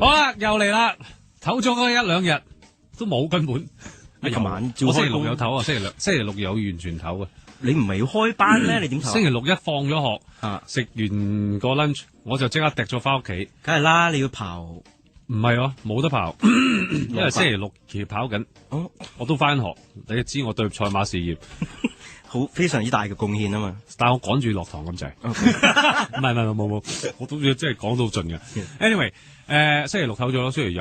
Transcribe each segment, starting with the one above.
好啦，又嚟啦，唞咗嗰一兩日都冇根本。琴晚我星期六有唞啊，星期六有完全唞嘅。你唔係要開班咩？你點唞？星期六一放咗學，食完個 lunch，我就即刻趯咗翻屋企。梗係啦，你要刨。唔係喎，冇得刨，因為星期六其實跑緊。哦，我都翻學，你都知我對賽馬事業好非常之大嘅貢獻啊嘛。但係我趕住落堂咁滯。唔係冇，我都要即係講到盡嘅。Anyway。星期六唞咗咯，星期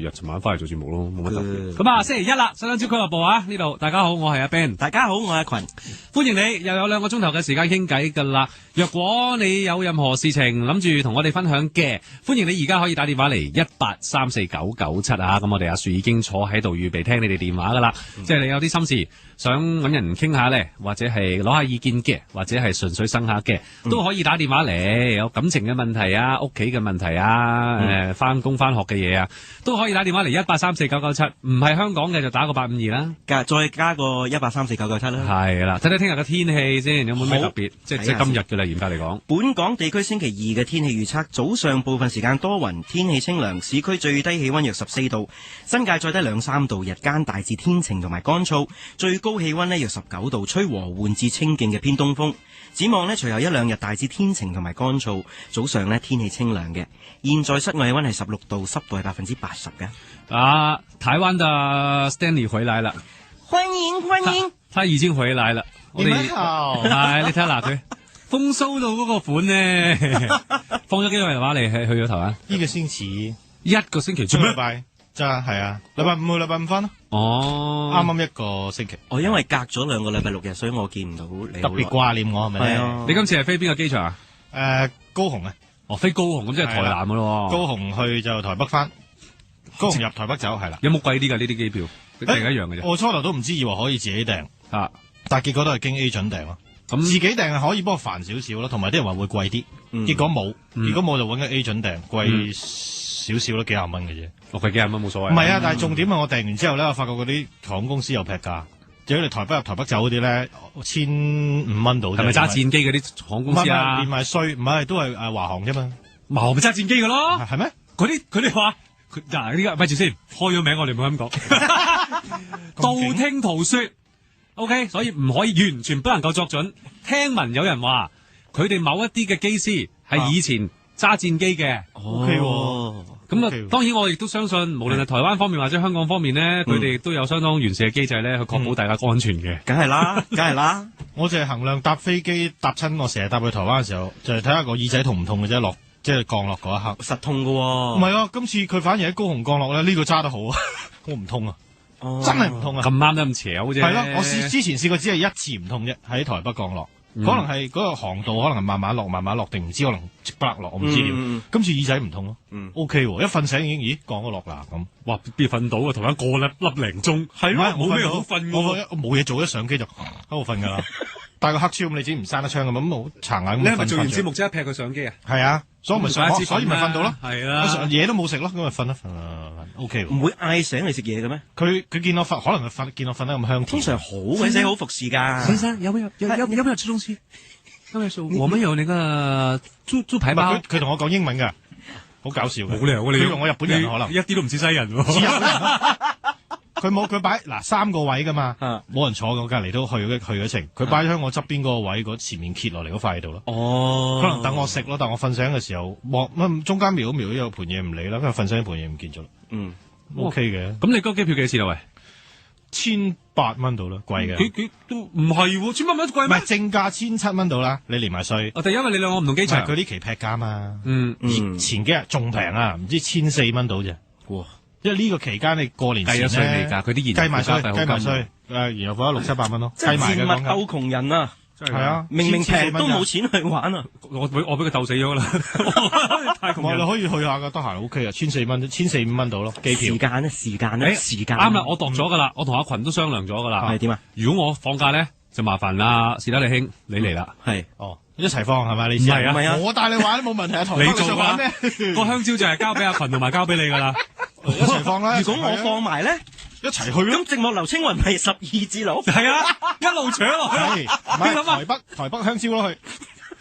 日尋晚翻嚟做節目咯，冇乜特別。咁啊，星期一啦，新香蕉俱樂部啊，呢度大家好，我係阿 Ben， 大家好，我係阿群，歡迎你，又有2個鐘頭嘅時間傾偈噶啦。若果你有任何事情諗住同我哋分享嘅，歡迎你而家可以打電話嚟1834997啊。咁我哋阿樹已經坐喺度預備聽你哋電話噶啦，即係你有啲心事想搵人傾下咧，或者係攞下意見嘅，或者係純粹生下嘅，都可以打電話嚟。有感情嘅問題啊，屋企嘅問題啊。翻工翻學嘅嘢啊，都可以打電話嚟1834997，唔係香港嘅就打個852啦，再加個1834997啦。係啦，睇睇聽日嘅天氣先，有冇咩特別？即係今日嘅啦，嚴格嚟講。本港地區星期二嘅天氣預測，早上部分時間多雲，天氣清涼，市區最低氣溫約14度，新界再低2-3度，日間大致天晴同埋乾燥，最高氣溫呢約19度，吹和緩至清勁嘅偏東風。展望呢，隨後1-2日大致天晴同埋乾燥，早上呢天氣清涼嘅。現在室外氣溫係16度，濕度係80%嘅。台灣的 Stanley 回來了，歡迎，他已經回來了。你們好，係你睇下嗱佢風騷到嗰個款呢，放咗幾個電話嚟去咗台灣？一個星期做咩？禮拜真係啊，禮拜5去禮拜5翻咯。哦，啱一個星期。因為隔咗2個禮拜6日，所以我見唔到你。特別掛念我係咪咧？你今次係飛邊個機場啊？高雄啊。飛高雄咁即係台南噶咯。高雄去就台北翻，高雄入台北走係啦。有冇貴啲噶呢啲機票？定係一樣嘅啫。我初頭都唔知，以為可以自己訂但係結果都係經 agent 訂咯。咁自己訂係可以，不過煩少少咯。同埋啲人話會貴啲，結果冇，就搵個 agent 訂，貴少少咯，幾廿蚊嘅啫。貴幾廿蚊冇所謂。唔係啊，但係重點係我訂完之後咧，我發覺嗰啲航空公司又劈價。如果你台北入台北走嗰啲咧，1500蚊到。係咪揸戰機嗰啲航空公司啊？連埋稅，唔係都係華航啫嘛。華航咪揸戰機噶咯？係咩？佢哋話嗱呢個咪住先，開咗名我哋唔好咁講。道聽途說 ，OK， 所以唔可以完全不能夠作準。聽聞有人話佢哋某一啲嘅機師係以前揸戰機嘅。OK。咁啊，當然我亦都相信，無論係台灣方面或者香港方面咧，佢哋都有相當完善嘅機制咧，去確保大家安全嘅。梗係啦，我就係衡量搭飛機搭親，我成日搭去台灣嘅時候，就係睇下個耳仔痛唔痛嘅啫，即係降落嗰一刻。實痛㗎喎。唔係啊，今次佢反而喺高雄降落咧，呢個揸得好啊，我唔痛啊，真係唔痛啊。咁啱得咁邪啫。係咯，我之前試過只係一次唔痛啫，喺台北降落。可能係嗰個航道，可能係慢慢落，定唔知可能直不落，我唔知點。今次耳仔唔痛咯，OK 喎，一瞓醒已經降咗落啦咁。哇，邊瞓到啊？台灣個粒零鐘，係咯，冇咩好瞓㗎。我冇嘢做，一上機就喺度瞓㗎啦。戴個黑超咁，你自己唔閂得窗咁冇殘眼咁。你係咪做完節目即刻劈佢相機啊？係啊，所以咪瞓到咯。係啦，嘢都冇食咯，咁咪瞓啦，OK。唔會嗌醒你食嘢嘅咩？佢見我瞓，可能佢見我瞓得咁香。通常好鬼死好服侍㗎。先生，有冇吃東西？我們有那個豬排包。佢同我講英文㗎，好搞笑嘅。冇理由你同我日本人可能一啲都唔似西人喎。佢擺3個位噶嘛，冇人坐，我隔籬都去咗程。佢擺咗喺我側邊嗰個位，前面揭落嚟嗰塊度咯。可能等我食咯，但我瞓醒嘅時候，中間瞄有盤嘢唔理啦，跟住瞓醒盤嘢唔見咗啦。OK 嘅。咁你嗰機票幾錢啊？喂，1800蚊到啦，貴嘅。幾都唔係喎，1800蚊貴咩？唔係正價1700蚊到啦，你連埋稅。但因為你兩個唔同機場，佢呢期劈價嘛。前幾日仲平啊，唔知1400蚊到啫。哇！因為呢個期間你過年前咧，佢啲計埋稅，然後放咗600-700蚊咯，計埋嘅講緊。鬥窮人啊，係啊，明明平都冇錢去玩啊！我俾佢鬥死咗啦，太窮人。你可以去下噶，得閒 OK 啊，1400-1500蚊到咯，機票。時間啱啦，我度咗噶啦，我同阿群都商量咗噶啦。係點啊？如果我放假咧，就麻煩啦，士德利兄你嚟啦。係一齊放係咪？你唔係啊？我帶你玩都冇問題啊，台北你做玩咩？個香蕉就係交俾阿群同埋交俾你噶啦。一齊放啦！如果我放埋咧，一齊去咯。咁寂寞劉青雲咪12字路？係啊，一路搶落去。你諗下台北香蕉咯去。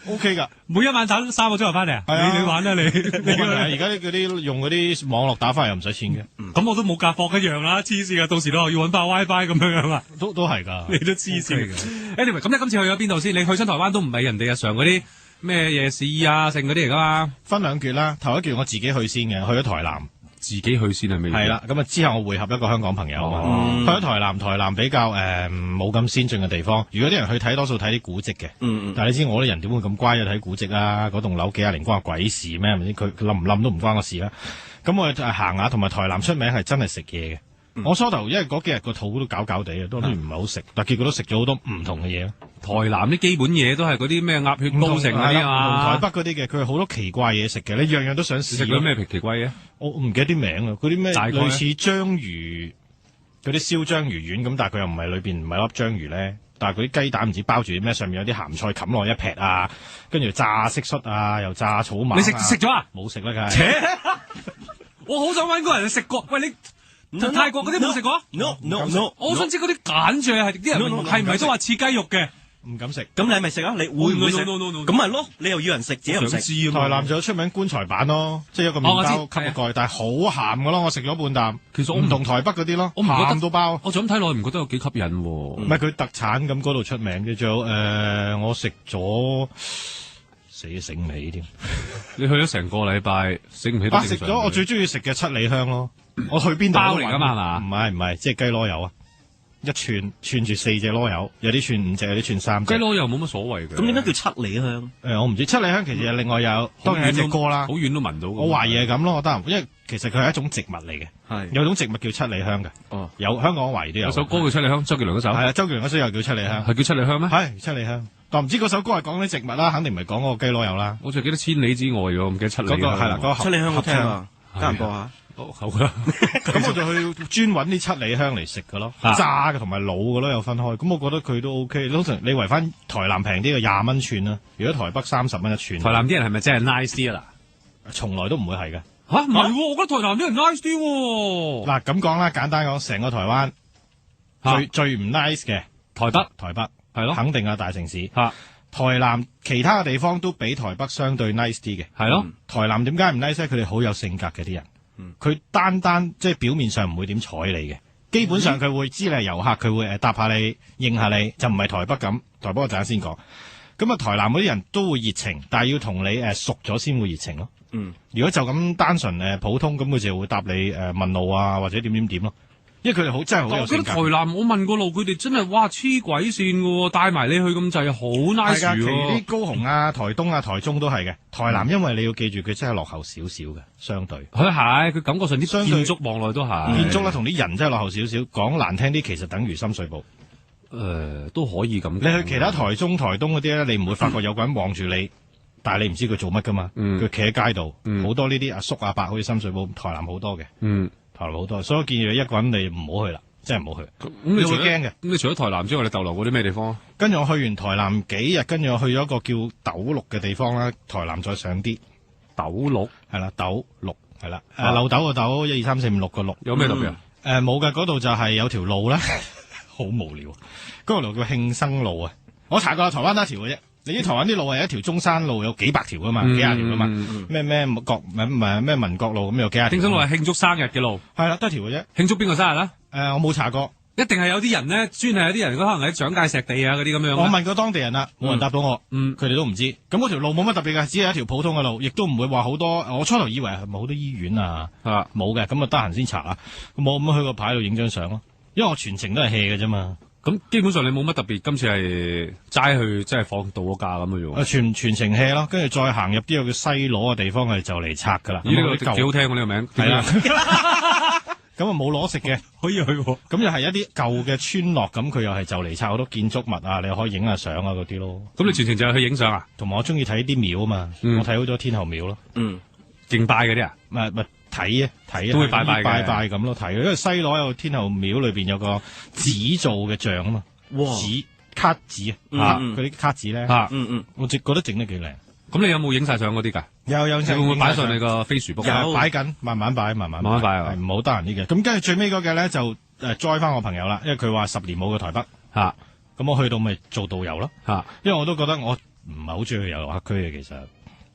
OK 㗎，每一晚打3個鐘頭翻嚟啊！係啊你玩啦你，冇問題。而家嗰啲用嗰啲網絡打翻嚟又唔使錢嘅，咁我都冇夾貨一樣啦，黐線啊！到時都話要揾爆 WiFi 咁樣啊，都係㗎。你都黐線嘅。Anyway，咁你今次去咗邊度先？你去親台灣都唔係人哋日常嗰啲咩夜市啊，剩嗰啲嚟㗎嘛？分兩橛啦，頭一橛我自己去先嘅，去咗台南。自己去先係咪？係啦，咁啊之後我會合一個香港朋友啊嘛，去咗台南比較冇咁先進嘅地方。如果啲人去睇，多數睇啲古蹟嘅。但係你知我啲人點會咁乖啊？睇古蹟啊？嗰棟樓幾廿年關我鬼事咩？係咪先？佢冧唔冧都唔關我事啦。咁我行下，同埋台南出名係真係食嘢嘅。我初頭因為嗰幾日個肚都搞搞地啊，都唔係好食，但結果都食咗好多唔同嘅嘢。台南啲基本嘢都係嗰啲咩鴨血糕城嗰啲啊，台北嗰啲嘅，佢係好多奇怪嘢食嘅，你樣樣都想試。食咗咩奇怪嘢？我唔記得啲名啊，嗰啲咩類似章魚嗰啲燒章魚丸咁，但係佢又唔係裏邊唔係粒章魚咧，但係嗰啲雞蛋唔知包住啲咩，上面有啲鹹菜冚落一劈啊，跟住炸蟋蟀啊，又炸草蜢。你食咗啊？冇食啦，梗係。我好想搵個人食過，喂你。泰國嗰啲冇食過 ？No，我想知嗰啲揀醬係啲人係唔係都話似雞肉嘅？唔敢食。咁你係咪食啊？你會唔會食？咁咪咯，你又要人食，自己又唔食。台南仲有出名棺材板咯，即係一個麵包吸個蓋，但係好鹹噶咯，我食咗半啖。其實我唔同台北嗰啲咯，鹹到爆。我就咁睇落去唔覺得有幾吸引喎。唔係佢特產咁嗰度出名嘅，仲有我食咗。死唔起添！你去咗成個禮拜，醒唔起？食咗我最中意食嘅七里香咯。我去邊度包嚟㗎嘛係嘛？唔係，即係雞螺油啊！一串住4隻螺油，有啲串5隻，有啲串3隻。雞螺油冇乜所謂嘅。咁點解叫七里香？我唔知七里香其實另外有當然有隻歌啦，好遠都聞到。我懷疑係咁咯，我得，因為其實佢係一種植物嚟嘅，係有種植物叫七里香嘅。哦，有香港懷疑都有。有首歌叫七里香，周杰倫嗰首。係啊，周杰倫嗰首又叫七里香，係叫七里香咩？係七里香。但唔知嗰首歌係講啲植物啦，肯定唔係講嗰個雞螺油啦。我就記得千里之外喎，唔記得七里香。嗰個係啦，嗰個七里香好聽啊，得閒播下。好啦，咁我就去專揾啲七里香嚟食㗎咯，炸嘅同埋滷嘅咯，有分開。咁我覺得佢都 OK。通常你圍翻台南平啲嘅20蚊串啦，如果台北30蚊一串。台南啲人係咪真係 nice 啲啊？嗱，從來都唔會係嘅。嚇唔係喎，我覺得台南啲人 nice 啲喎。嗱咁講啦，簡單講，成個台灣最唔 nice 嘅台北係咯，肯定係大城市。台南其他嘅地方都比台北相對 nice 啲嘅。係咯，台南點解唔 nice 咧？佢哋好有性格嘅啲人。佢單即係表面上唔會點睬你嘅，基本上佢會知你係遊客，佢會答下你，應下你，就唔係台北咁。台北我陣間先講。咁啊，台南嗰啲人都會熱情，但係要同你熟咗先會熱情咯。如果就咁單純普通，咁佢就會答你問路啊，或者點咯。因為佢哋真係好有性格。我覺得台南我問過路，佢哋真係哇黐鬼線喎，帶埋你去咁滯，好 nice 喎。其實啲高雄啊、台東啊、台中都係嘅。台南因為你要記住，佢真係落後少少嘅，相對。佢感覺上啲建築望落都係。建築啦，同啲人真係落後少少。講難聽啲，其實等於深水埗。都可以咁。你去其他台中、台東嗰啲咧，你唔會發覺有個人望住你，但係你唔知佢做乜噶嘛。佢企喺街度，好多呢啲阿叔阿伯，好似深水埗、台南好多嘅。台南好多，所以我建議你一個人你唔好去啦，真係唔好去。你會驚嘅。咁你除咗台南之外，你逗留過啲咩地方？跟住我去完台南幾日，跟住我去咗一個叫斗六嘅地方啦。台南再上啲，斗六係啦，斗六係啦。漏斗個斗，1、2、3、4、5、6個6。有咩特別啊？冇嘅，嗰度就係有條路咧，好無聊。嗰條路叫慶生路啊！我查過台灣得一條嘅啫。你知台灣啲路係一條中山路，有幾百條噶嘛，幾廿條噶嘛，咩民國路咁有幾廿條。慶生路係慶祝生日嘅路，係啦，得一條嘅啫。慶祝邊個生日啊？我冇查過，一定係有啲人咧，專係有啲人可能喺蔣介石地啊嗰啲咁樣。我問過當地人啦，冇人答到我，佢哋都唔知。咁嗰條路冇乜特別嘅，只係一條普通嘅路，亦都唔會話好多。我初頭以為係咪好多醫院啊？冇嘅，咁啊得閒先查啊。我咁去個牌度影張相咯，因為我全程都係 hea 嘅啫嘛。咁基本上你冇乜特別，今次係齋去即係放度個假咁嘅啫。全程 hea 咯，跟住再行入啲有叫西螺嘅地方，係就嚟拆噶啦。呢個幾好聽喎，呢個名。係啦。咁啊冇攞食嘅，可以去。咁又係一啲舊嘅村落，咁佢又係就嚟拆好多建築物啊，你可以影下相啊嗰啲咯。咁你全程就係去影相啊？同埋我中意睇啲廟啊嘛，我睇好咗天后廟咯。敬拜嗰啲啊？唔係睇啊，都會拜咁咯，睇。因為西螺有天后廟裏邊有個紙做嘅像啊嘛，紙卡紙啊，嗰啲卡紙咧，我覺得整得幾靚。咁你有冇影晒相嗰啲㗎？有，會唔會擺上你個 Facebook？有擺緊，慢慢擺，慢慢擺啊，唔好得閒啲嘅。咁跟住最尾嗰嘅咧就載翻我朋友啦，因為佢話10年冇去台北嚇。咁我去到咪做導遊咯，因為我都覺得我唔係好中意去遊客區嘅其實。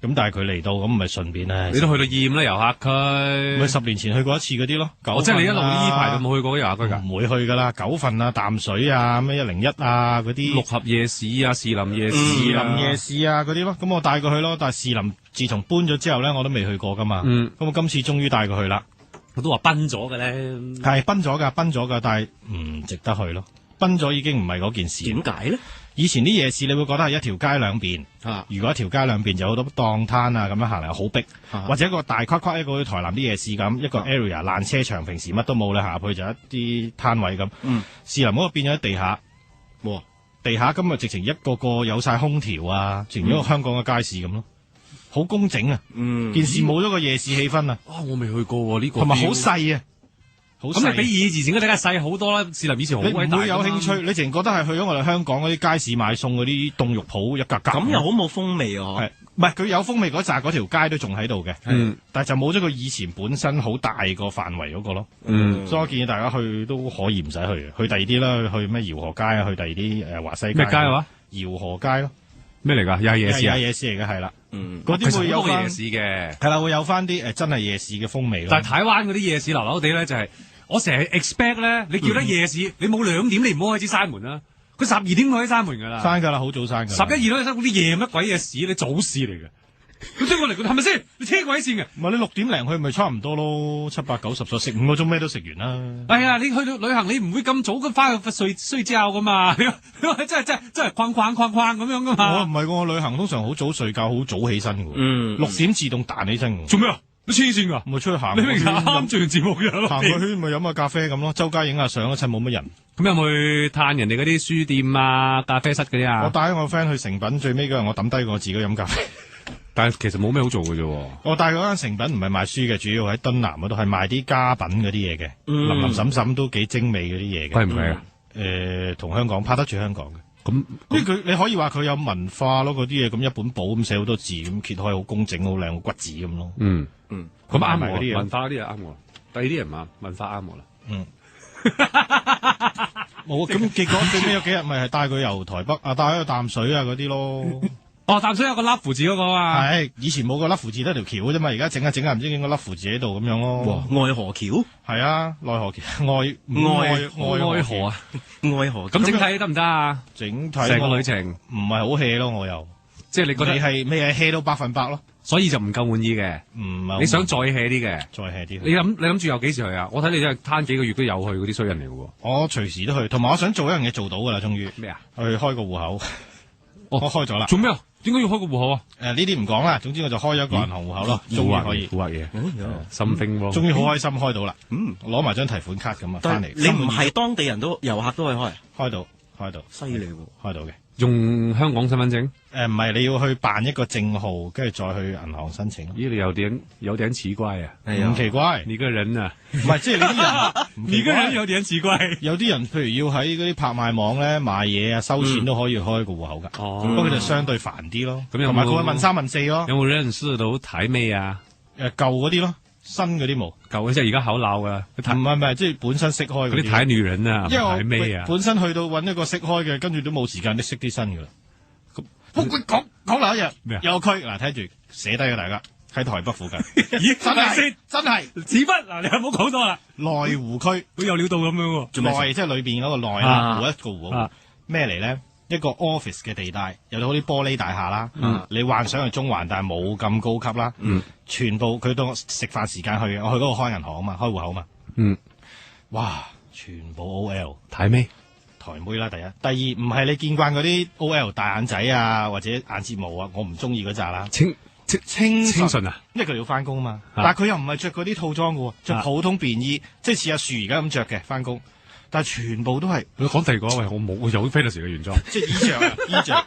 咁但係佢嚟到咁咪順便咧，你都去到厭啦遊客區，咪10年前去過一次嗰啲咯。即係你一路呢排都冇去過遊客區㗎？唔會去㗎啦，九份啊、淡水啊、咩101啊嗰啲，六合夜市啊、士林夜市、士林夜市啊嗰啲咯。咁我帶佢去咯，但係士林自從搬咗之後咧，我都未去過㗎嘛。咁我今次終於帶佢去啦。我都話崩咗嘅咧，係崩咗㗎，但係唔值得去咯。崩咗已經唔係嗰件事。點解咧？以前啲夜市你會覺得係一條街兩邊，如果一條街兩邊就好多檔攤啊，咁樣行嚟好逼，或者一個大框框一個台南啲夜市咁，一個 area 爛車場，平時乜都冇咧，行入去就一啲攤位咁。士林嗰個變咗喺地下，地下今日直情一個個有晒空調啊，直情一個香港嘅街市咁咯，好工整啊！件事冇咗個夜市氣氛啊！我未去過呢個，同埋好細啊！咁你比以前嗰啲梗係細好多啦，士林以前好鬼大。你唔會有興趣，你淨覺得係去咗我哋香港嗰啲街市買餸嗰啲凍肉鋪一格格。咁又好冇風味啊！係，唔係佢有風味嗰扎嗰條街都仲喺度嘅，但係就冇咗佢以前本身好大個範圍嗰個咯。所以我建議大家去都可以唔使去第二啲啦，去咩饒河街啊，去第二啲華西街。咩街啊？饒河街咯，咩嚟㗎？又係夜市啊？夜市嚟嘅係啦。嗰啲會有夜市嘅，係啦，會有翻啲真係夜市嘅風味咯。但係台灣嗰啲夜市流流地咧就係。我成日 expect 咧，你叫得夜市，你冇2點，你唔好開始閂門啦。佢12點開始閂門㗎啦，閂㗎啦，好早閂㗎。11、12都閂，嗰啲夜乜鬼嘢事？你早市嚟嘅。佢對我嚟講係咪先？你聽鬼線嘅。唔係你6點零去咪差唔多咯，7、8、9、10咗食5個鐘咩都食完啦。係啊，你去到旅行你唔會咁早咁翻去睡覺㗎嘛？你話真係框咁樣㗎嘛？我唔係我旅行通常好早睡覺，好早起身㗎。6點自動彈起身。做咩啊？你黐線㗎？咪出去行。你明啱做完節目嘅行個圈咪飲下咖啡咁咯，周街影下相一趁冇乜人。咁有冇去嘆人哋嗰啲書店啊、咖啡室嗰啲啊？我帶我 friend 去誠品，最尾嗰日我抌低我自己飲咖啡。但係其實冇咩好做嘅啫。我帶嗰間誠品唔係賣書嘅，主要喺敦南嗰度係賣啲家品嗰啲嘢嘅，林林沈沈都幾精美嗰啲嘢嘅。貴唔貴啊？同香港拍得住香港嘅。咁你可以話佢有文化咯，嗰啲嘢咁一本簿咁寫好多字咁揭開好工整好靚好骨子咁咯。咁啱埋嗰啲文化嗰啲又啱我，第二啲人唔啱，文化啱我啦。冇咁結果最尾有幾日咪係帶佢遊台北啊，帶佢去淡水啊嗰啲咯。淡水有個粒符字嗰個啊。係以前冇個粒符字得條橋啫嘛，而家整下唔知影個粒符字喺度咁樣咯。愛河橋係啊，內河橋愛河啊，愛河。咁整體得唔得啊？整體成個旅程唔係好 hea 咯，我又即係你覺得你係 hea 到100%咯，所以就唔夠滿意嘅。唔係你想再 hea 啲嘅，再 hea 啲。你諗住有幾時去啊？我睇你真係攤幾個月都有去嗰啲衰人嚟嘅喎。我隨時都去，同埋我想做一樣嘢做到㗎啦，終於咩啊？去開個戶口。我開咗啦。做咩啊？點解要開個戶口啊？呢啲唔講啦，總之我就開咗個銀行戶口咯，終於可以。好嘢，心聲喎。終於好開心開到啦。攞埋張提款卡咁啊，翻嚟。你唔係當地人都遊客都可以開到，犀利喎，開到嘅。用香港身份證？唔係，你要去辦一個證號，跟住再去銀行申請。咦，你有點奇怪啊？唔奇怪，你個人啊，唔係即係你啲人，你個人有點奇怪。有啲人譬如要喺嗰啲拍賣網咧買嘢啊，收錢都可以開個戶口噶。不過佢就相對煩啲咯。同埋佢會問3問4咯。有冇認識到台妹啊？舊嗰啲咯，新嗰啲冇。舊嘅即係而家口鬧噶。唔係，即係本身識開嗰啲台女人啊，台妹啊。本身去到揾一個識開嘅，跟住都冇時間，都識啲新噶啦。講嗱一日有個區嗱，睇住寫低嘅大家喺台北附近。咦，真係紙筆嗱，你有冇講多啦？內湖區好有料到咁樣喎。內即係裏邊嗰個內啦，湖一個湖。咩嚟咧？一個 office 嘅地帶，有好啲玻璃大廈啦。你幻想係中環，但係冇咁高級啦。全部佢當食飯時間去，我去嗰度開銀行啊嘛，開戶口啊嘛。哇！全部 OL 台妹。台妹啦，第一，第二唔係你見慣嗰啲 OL 大眼仔啊，或者眼睫毛啊，我唔中意嗰扎啦。清純啊，因為佢哋要翻工啊嘛。但係佢又唔係着嗰啲套裝嘅，着普通便衣，即係似阿樹而家咁着嘅翻工。但係全部都係你講第二個，喂，我冇有 Felix 嘅原裝，即係衣着，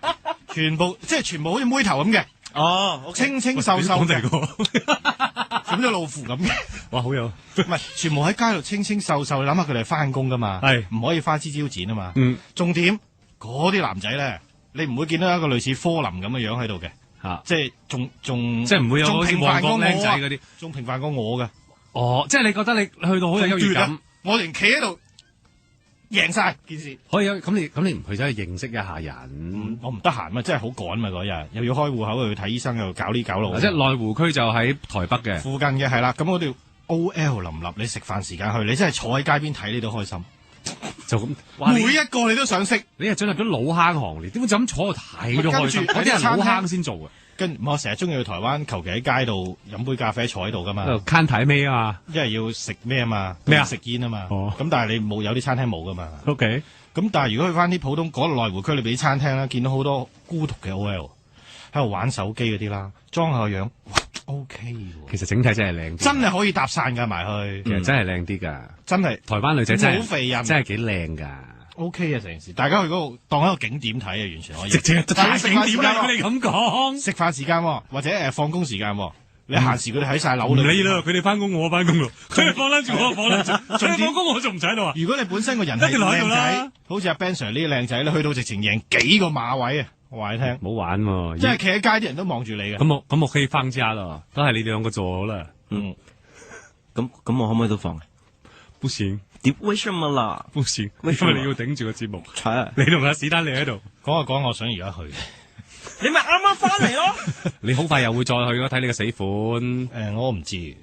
全部即係全部好似妹頭咁嘅。哦，清清秀秀講第二個，咁就老虎咁嘅。哇，好有，唔係全部喺街度清清秀秀，你諗下佢哋係翻工噶嘛？係唔可以花枝招展啊嘛？重點嗰啲男仔咧，你唔會見到一個類似科林咁嘅樣喺度嘅，即係仲即係唔會有好似旺角靚仔嗰啲，仲平凡過我嘅。哦，即係你覺得你去到好有優越感，我連企喺度贏晒件事。可以啊，咁你唔去走去認識一下人？我唔得閒嘛，真係好趕嘛嗰日，又要開戶口，又要睇醫生，又要搞呢搞路。即係內湖區就喺台北嘅附近嘅係啦，咁我哋 OL 林立，你食飯時間去，你真係坐喺街邊睇你都開心。就咁，每一個你都想識，你係進入咗老坑行列，點會就咁坐度睇都開心？嗰啲係老坑先做嘅。我成日中意去台灣，求其喺街度飲杯咖啡坐喺度噶嘛。攤睇咩啊嘛？因為要食咩啊嘛？咩啊？食煙啊嘛。哦。咁但係你有啲餐廳冇噶嘛。OK。咁但係如果去翻啲普通嗰內湖區裏邊啲餐廳啦，見到好多孤獨嘅 OL 喺度玩手機嗰啲啦，裝下個樣，哇 OK 喎。其實整體真係靚啲。真係可以搭訕㗎埋去。其實真係靚啲㗎。真係台灣女仔真係好肥人，真係幾靚㗎。OK 啊，成件事，大家去嗰度當一個景點睇啊，完全可以。直情係景點啦，你咁講。食飯時間或者放工時間，你閒時佢哋喺晒樓度。唔理啦，佢哋翻工我翻工咯，佢哋放撚住我放撚住，佢哋放工我仲唔使喺度啊？如果你本身個人係靚仔，好似阿 Ben Sir 呢啲靚仔咧，去到直情贏幾個馬位啊！我話你聽，唔好玩喎，即係企喺街啲人都望住你嘅。咁我可以放假啦，都係你兩個做啦。咁我可唔可以都放啊？不行。為什麼啦？不行，因為你要頂住個節目。你同阿史丹利喺度講下講，我想而家去。你咪啱啱翻嚟咯。你好快又會再去咯，睇你個死款。我唔知，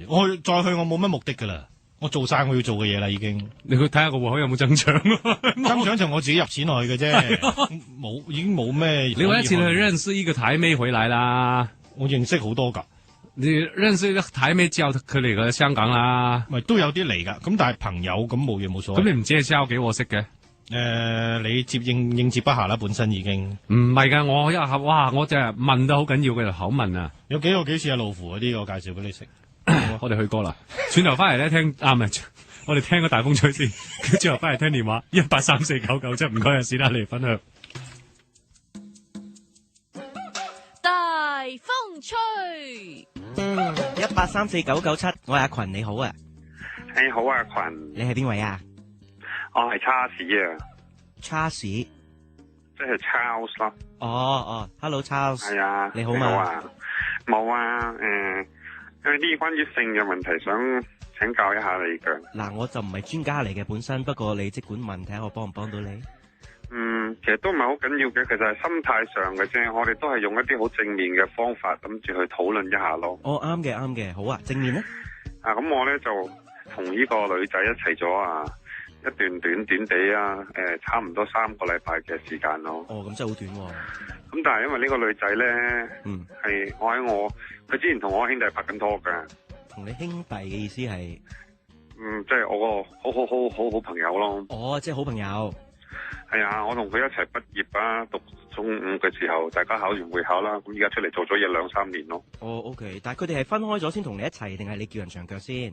我再去我冇乜目的噶啦，我做晒我要做嘅嘢啦已經。你去睇下個戶口有冇增長？增長就我自己入錢落去嘅啫，冇已經冇咩。你話一次去認識一個台妹回來啦，我認識好多噶。你認識啲台妹之後，佢嚟過香港啦，咪都有啲嚟噶，咁但係朋友咁冇嘢冇所謂。咁你唔知係交幾我識嘅？你應接不暇啦，本身已經。唔係噶，我一下哇，我就係問得好緊要嘅口問啊。有幾次係老虎嗰啲，我介紹俾你食。我哋去過啦，轉頭翻嚟咧聽唔係，我哋聽個大風吹先，之後翻嚟聽電話1834997，唔該啊，史丹利分享。大風吹。1834997，我係阿群，你好啊。你好啊，群。你係邊位啊？我係叉士啊。叉士，即係 Charles 咯。哦 ，Hello Charles。係啊。你好嘛？冇啊，有啲關於性嘅問題想請教一下你嘅。嗱，我就唔係專家嚟嘅本身，不過你即管問，睇下我幫唔幫到你。其實都唔係好緊要嘅，其實係心態上嘅啫。我哋都係用一啲好正面嘅方法，諗住去討論一下咯。哦，啱嘅，好啊，正面咧。咁我咧就同呢個女仔一齊咗一段短地差唔多3個禮拜嘅時間咯。哦，咁真係好短喎。咁但係因為呢個女仔咧，係佢之前同我兄弟拍緊拖㗎。同你兄弟嘅意思係？即係我個好朋友咯。哦，即係好朋友。係啊，我同佢一齊畢業啊，讀中5嘅時候，大家考完會考啦，咁而家出嚟做咗嘢2-3年咯。哦 ，OK， 但係佢哋係分開咗先同你一齊，定係你叫人長腳先？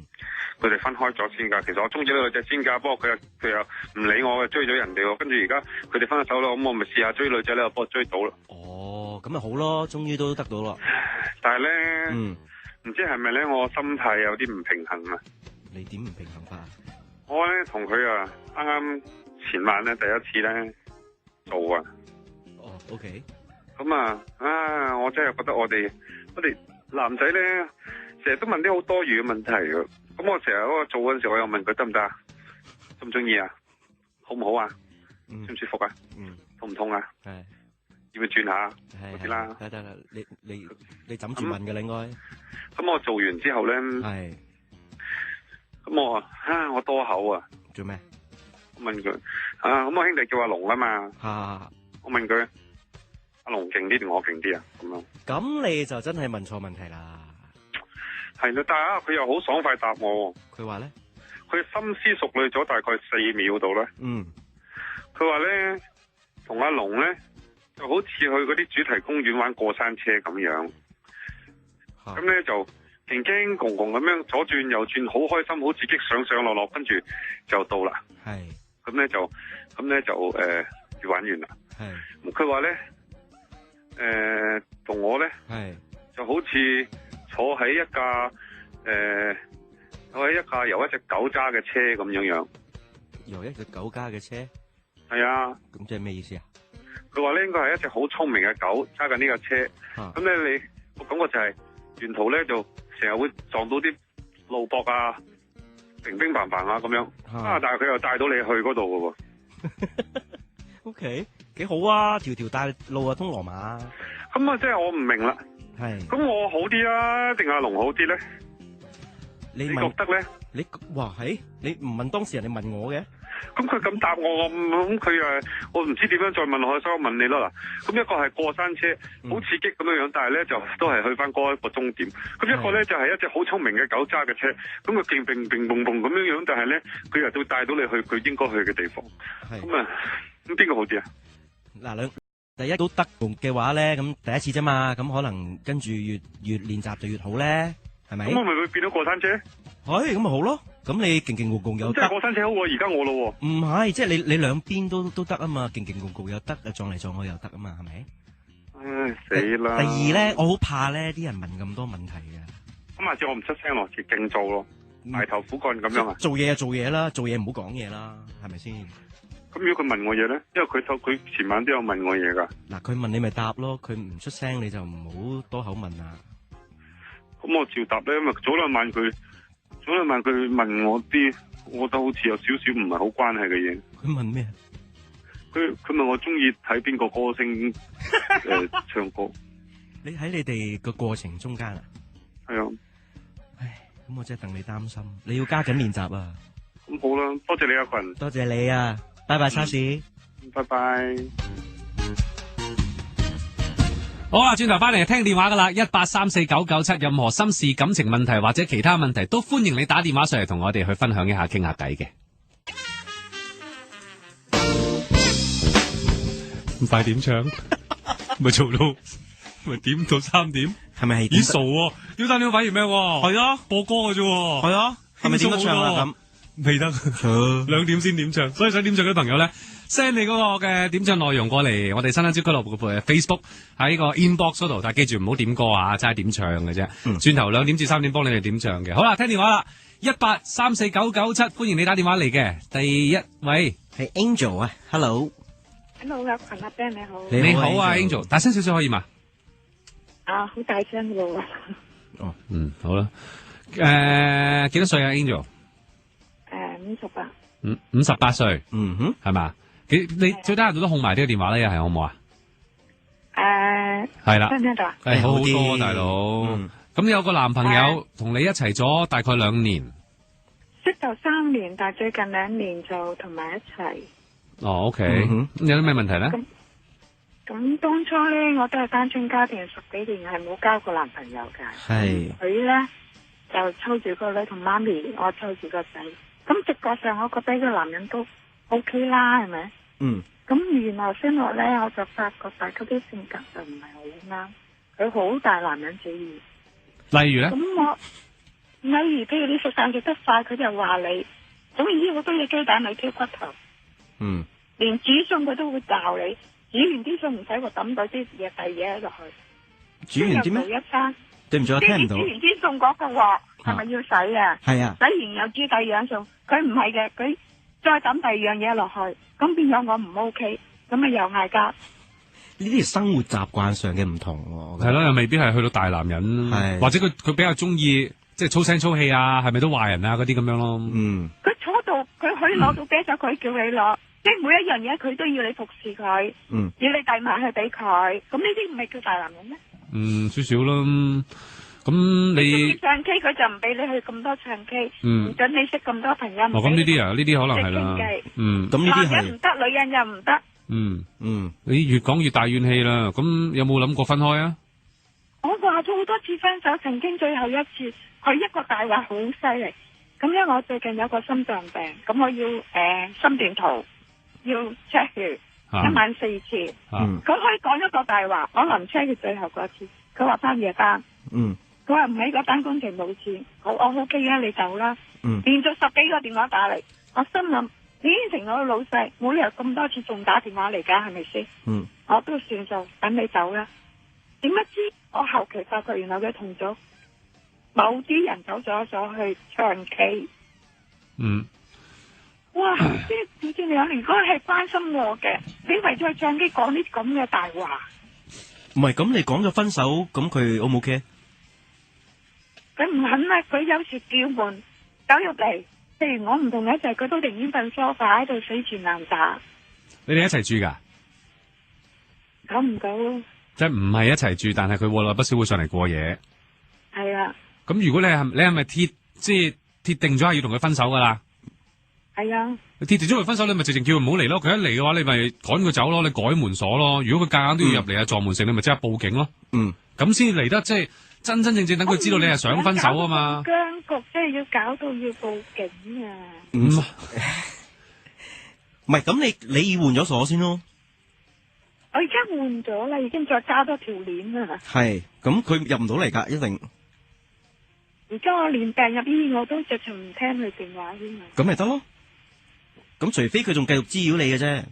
佢哋分開咗先噶，其實我中意呢個女仔先噶，不過佢又唔理我嘅，追咗人哋喎，跟住而家佢哋分咗手咯，咁我咪試下追女仔咧，我幫我追到啦。哦，咁咪好咯，終於都得到咯。但係咧，唔知係咪咧，我心態有啲唔平衡啊。你點唔平衡法？我咧同佢啱啱前晚咧第一次咧做啊。哦 ，OK。咁我真係覺得我哋男仔咧，成日都問啲好多餘嘅問題㗎。咁我成日嗰個做嗰陣時，我又問佢得唔得啊？中唔中意啊？好唔好啊？舒唔舒服啊？痛唔痛啊？係。要唔要轉下？嗰啲啦。得啦，你枕住問嘅應該。咁我做完之後咧，係。咁我話我多口啊。做咩？我問佢咁我兄弟叫阿龍啊嘛。我問佢阿龍勁啲定我勁啲啊？咁樣。咁你就真係問錯問題啦。係啦，但係佢又好爽快答我。佢話咧，佢深思熟慮咗大概4秒度咧。佢話咧，同阿龍咧就好似去嗰啲主題公園玩過山車咁樣。咁咧就驚驚共共咁樣左轉右轉，好開心，好刺激，上上落落，跟住就到啦。係。咁咧就要玩完啦。係。佢話咧，同我咧，就好似坐喺一架由一隻狗揸嘅車咁樣。由一隻狗揸嘅車？係啊。咁即係咩意思啊？佢話咧應該係一隻好聰明嘅狗揸緊呢架車。咁咧我感覺就係沿途咧就成日會撞到啲路壆啊、平平凡凡啊咁樣啊，但係佢又帶到你去嗰度嘅喎。OK， 幾好啊，條條大路啊通羅馬。咁啊，即係我唔明啦。係。咁我好啲啊，定阿龍好啲咧？你覺得咧？你唔問當事人，你問我嘅？咁佢咁答我，咁佢我唔知點樣再問落去，所以我問你啦嗱。咁一個係過山車，好刺激咁樣樣，但係咧就都係去翻嗰一個終點。咁一個咧就係一隻好聰明嘅狗揸嘅車，咁佢勁乒乒乓乓咁樣樣，但係咧佢又都帶到你去佢應該去嘅地方。咁啊，咁邊個好啲啊？嗱，第一都得嘅話咧，咁第一次啫嘛，咁可能跟住越練習就越好咧，係咪？咁我咪會變到過山車？咁咪好咯。咁你勁勁共共又得，即係過山車好過而家我咯喎。唔係，即係你兩邊都得啊嘛，勁勁共共又得，撞嚟撞去又得啊嘛，係咪？唉，死啦！第二咧，我好怕咧啲人問咁多問題嘅。咁下次我唔出聲咯，直勁做咯，埋頭苦幹咁樣啊？做嘢就做嘢啦，做嘢唔好講嘢啦，係咪先？咁如果佢問我嘢咧，因為佢前晚都有問我嘢噶。嗱，佢問你咪答咯，佢唔出聲你就唔好多口問啊。咁我照答咧，因為早兩晚佢問我啲，我覺得好似有少少唔係好關係嘅嘢。佢問咩？佢問我中意睇邊個歌星唱歌。你喺你哋個過程中間啊？係啊。唉，咁我真係戥你擔心，你要加緊練習啊。咁好啦，多謝你阿群。多謝你啊，拜拜，沙士。拜拜。好啊，轉頭翻嚟聽電話噶啦，1834997，任何心事、感情問題或者其他問題，都歡迎你打電話上嚟同我哋去分享一下，傾下偈嘅。咁快點唱，咪做到，咪點到3點，係咪係？咦傻喎，點3點反而咩？係啊，播歌嘅啫。係啊，係咪點得唱啊？咁未得，2點先點唱，所以想點唱嘅朋友咧，send 你嗰個嘅點唱內容過嚟，我哋新一朝俱樂部嘅 Facebook 喺個 inbox 嗰度，但係記住唔好點歌啊，齋點唱嘅啫。轉頭2點至3點幫你哋點唱嘅。好啦，聽電話啦，1834997，歡迎你打電話嚟嘅。第一位係 Angel 啊 ，Hello，阿群阿 Ben 你好，你好啊 Angel， 大聲少少可以嘛？啊，好大聲嘅喎。哦，好啦，幾多歲啊 Angel？ 58。58歲，係嘛？你最低限度都控埋呢個電話啦，又係好唔好啊？係啦，聽唔聽到啊？係好好多大佬。咁有個男朋友同你一齊咗大概2年，識就3年，但係最近2年就同埋一齊。哦，OK，有啲咩問題咧？咁當初咧，我都係單親家庭，10幾年係冇交過男朋友㗎。係。佢咧就湊住個女同媽咪，我湊住個仔。咁直覺上，我覺得呢個男人都 OK 啦，係咪？咁原來先落咧，我就發覺大家啲性格就唔係好啱。佢好大男人主義。例如咧？咁例如譬如你食飯食得快，佢就話你。總言之，好多嘢雞蛋裏挑骨頭。連煮餸佢都會教你，煮完啲餸唔使我抌到啲嘢遞嘢落去。煮完啲咩？一餐。對唔住，我聽唔到。煮完啲餸嗰個鑊係咪要洗啊？係啊。洗完又煮第二樣餸，佢唔係嘅，佢再抌第二樣嘢落去，咁變咗我唔 OK，咁咪又嗌交。呢啲係生活習慣上嘅唔同喎。係咯，又未必係去到大男人，或者佢比較中意即係粗聲粗氣啊，係咪都壞人啊嗰啲咁樣咯？佢坐到佢可以攞到啤酒，佢叫你攞，即係每一樣嘢佢都要你服侍佢，要你遞埋去俾佢，咁呢啲唔係叫大男人咩？少少啦。咁你唱 K 佢就唔俾你去咁多唱 K，唔准你識咁多朋友。咁呢啲啊，呢啲可能係啦。咁呢啲係男人唔得，女人又唔得。你越講越大怨氣啦。咁有冇諗過分開啊？我話咗好多次分手，曾經最後一次，佢一個大話好犀利。咁因為我最近有個心臟病，咁我要心電圖，要 check 血，1晚4次。佢可以講一個大話，我臨 check 血最後嗰次，佢話翻夜班。佢話唔喺嗰單工程冇錢，我 OK 啊，你走啦。連續10幾個電話打嚟，我心諗你應承我老細，冇理由咁多次仲打電話嚟噶，係咪先？我都算數，等你走啦。點不知我後期發覺原來佢同咗某啲人走咗去唱 K。哇！即係你有如果係關心我嘅，你為咗去唱 K 講啲咁嘅大話。唔係，咁你講咗分手，咁佢 O 唔 OK？佢唔肯啦，佢有時叫門走入嚟，譬譬如我唔同佢一齊，佢都寧願瞓梳化喺度死纏爛打。你哋一齊住噶？久唔久？即係唔係一齊住，但係佢過來不少會上嚟過夜。係啊。咁如果你係咪即係鐵定咗係要同佢分手噶啦？係啊。鐵定咗佢分手，你咪直情叫佢唔好嚟咯。佢一嚟嘅話，你咪趕佢走咯，你改門鎖咯。如果佢夾硬都要入嚟啊，撞門成，你咪即刻報警咯。咁先嚟得即係真真正正等佢知道你係想分手啊嘛。僵局即係要搞到要報警啊！唔係咁，你換咗鎖先咯。我而家換咗啦，已經再加多條鏈啦。係，咁佢入唔到嚟噶，一定。而家我連病入醫院我都直情唔聽佢電話添啊。咁咪得咯。咁除非佢仲繼續滋擾你嘅啫，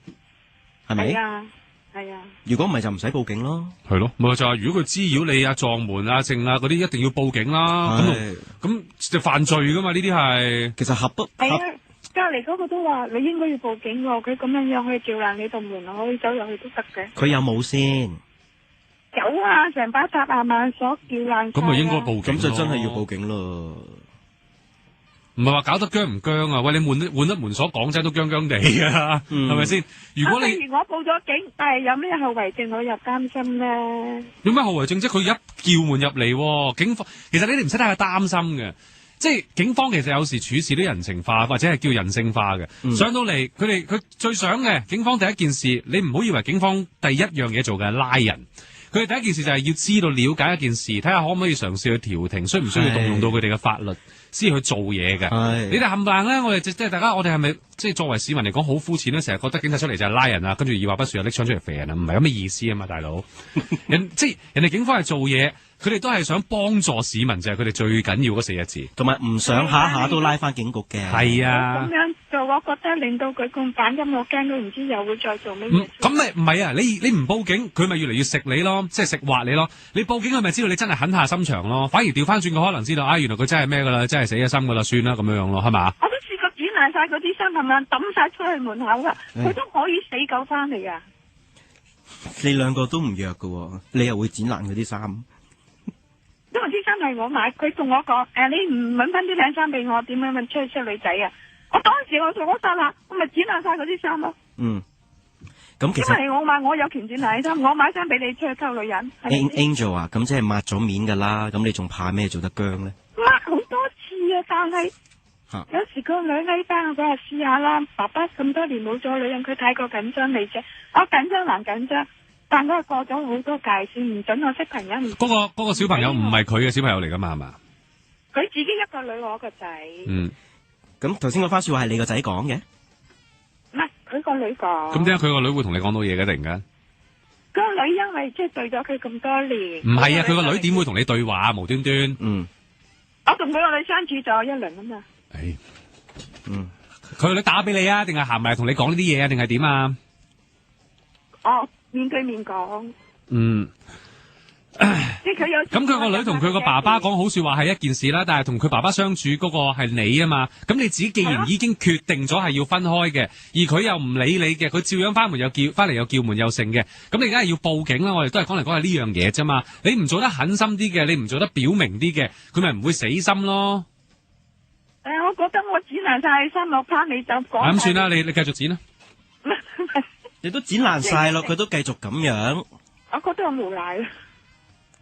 係咪？係啊，係啊。如果唔係就唔使報警咯。係咯，咪就係如果佢滋擾你啊、撞門啊、剩啊嗰啲，一定要報警啦。咁就犯罪噶嘛？呢啲係其實合不係啊。隔籬嗰個都話你應該要報警喎，佢咁樣可以照爛你道門，可以走入去都得嘅。佢有冇先？有啊，成把插下萬鎖叫爛。咁咪應該報警。咁就真係要報警咯。唔係話搞得僵唔僵啊？喂，你換得門鎖，講真都僵僵地啊，係咪先？如果你我報咗警，但係有咩後遺症，我又擔心咧。有咩後遺症啫？佢一叫門入嚟，警方其實你哋唔使太擔心嘅。即係警方其實有時處事都人情化或者係叫人性化嘅。上到嚟佢最想嘅警方第一件事，你唔好以為警方第一樣嘢做嘅係拉人。佢哋第一件事就係要知道了解一件事，睇下可唔可以嘗試去調停，需唔需要動用到佢哋嘅法律先去做嘢嘅。你哋冚唪唥咧，我哋即係大家，我哋係咪即係作為市民嚟講好膚淺咧？成日覺得警察出嚟就係拉人啊，跟住二話不說又拎槍出嚟射人啊，唔係咁嘅意思啊嘛，大佬。人哋警方係做嘢。佢哋都係想幫助市民，就係佢哋最緊要嗰4個字，同埋唔想下下都拉翻警局嘅。係啊，咁樣做，我覺得令到佢咁反感，我驚佢唔知又會再做咩嘢。咁咪唔係啊？你唔報警，佢咪越嚟越食你咯，即係食滑你咯。你報警，佢咪知道你真係狠下心腸咯。反而調翻轉，佢可能知道，原來佢真係咩噶啦，真係死咗心噶啦，算啦咁樣咯，係嘛？我都試過剪爛晒嗰啲衫，冚唪唥抌晒出去門口噶，佢都可以死狗翻嚟噶。你兩個都唔弱噶，你又會剪爛佢啲衫。因為啲衫係我買，佢同我講，你唔搵翻啲靚衫俾我，點樣出去出女仔啊？我當時我做得啦，我咪剪爛晒嗰啲衫咯。咁其實因為我買，我有權剪爛衫，我買衫俾你出去溝女人。Angel 啊，咁即係抹咗面噶啦，咁你仲怕咩做得僵咧？抹好多次啊，但係有時個女嗌翻，佢話試下啦。爸爸咁多年冇咗女人，佢太過緊張你啫。我緊張還緊張。但佢係過咗好多界線，唔准我識朋友。嗰個小朋友唔係佢嘅小朋友嚟噶嘛，係嘛？佢自己一個女，我個仔。咁頭先嗰番說話係你個仔講嘅？唔係，佢個女講。咁點解佢個女會同你講到嘢嘅？突然間。個女因為即係對咗佢咁多年。唔係啊，佢個女點會同你對話？無端端。我同佢個女相處咗一輪啊嘛。佢個女打俾你啊？定係行埋同你講呢啲嘢啊？定係點啊？面對面講，即係佢有。咁佢個女同佢個爸爸講好說話係一件事啦，但係同佢爸爸相處嗰個係你啊嘛。咁你自己既然已經決定咗係要分開嘅，而佢又唔理你嘅，佢照樣翻嚟又叫門又剩嘅，咁你梗係要報警啦。我哋都係講嚟講係呢樣嘢啫嘛。你唔做得狠心啲嘅，你唔做得表明啲嘅，佢咪唔會死心咯。我覺得我剪爛晒衫落攤，你就講。咁算啦，你繼續剪啦。你都剪爛晒咯，佢都繼續咁樣。我覺得我無賴啦。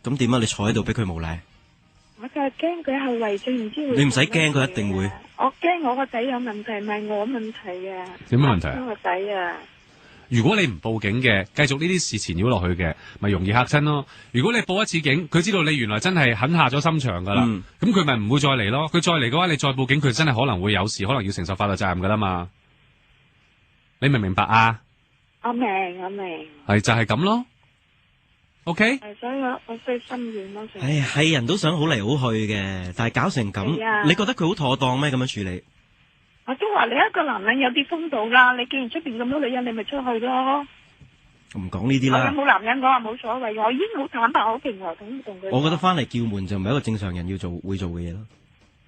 咁點啊？你坐喺度俾佢無賴？我就係驚佢後遺症，唔知會。你唔使驚，佢一定會。我驚我個仔有問題，唔係我問題啊。有咩問題啊？我個仔啊！如果你唔報警嘅，繼續呢啲事纏繞落去嘅，咪容易嚇親咯。如果你報一次警，佢知道你原來真係狠下咗心腸噶啦，咁佢咪唔會再嚟咯。佢再嚟嘅話，你再報警，佢真係可能會有事，可能要承受法律責任噶啦嘛。你明唔明白啊？我明。係就係咁咯。OK。所以我最心軟咯。係人都想好嚟好去嘅，但係搞成咁，你覺得佢好妥當咩？咁樣處理？我都話你一個男人有啲風度啦，你既然出邊咁多女人，你咪出去咯。唔講呢啲啦。我冇男人講話冇所謂，我已經好坦白好平和咁同佢。我覺得翻嚟叫門就唔係一個正常人要會做嘅嘢咯。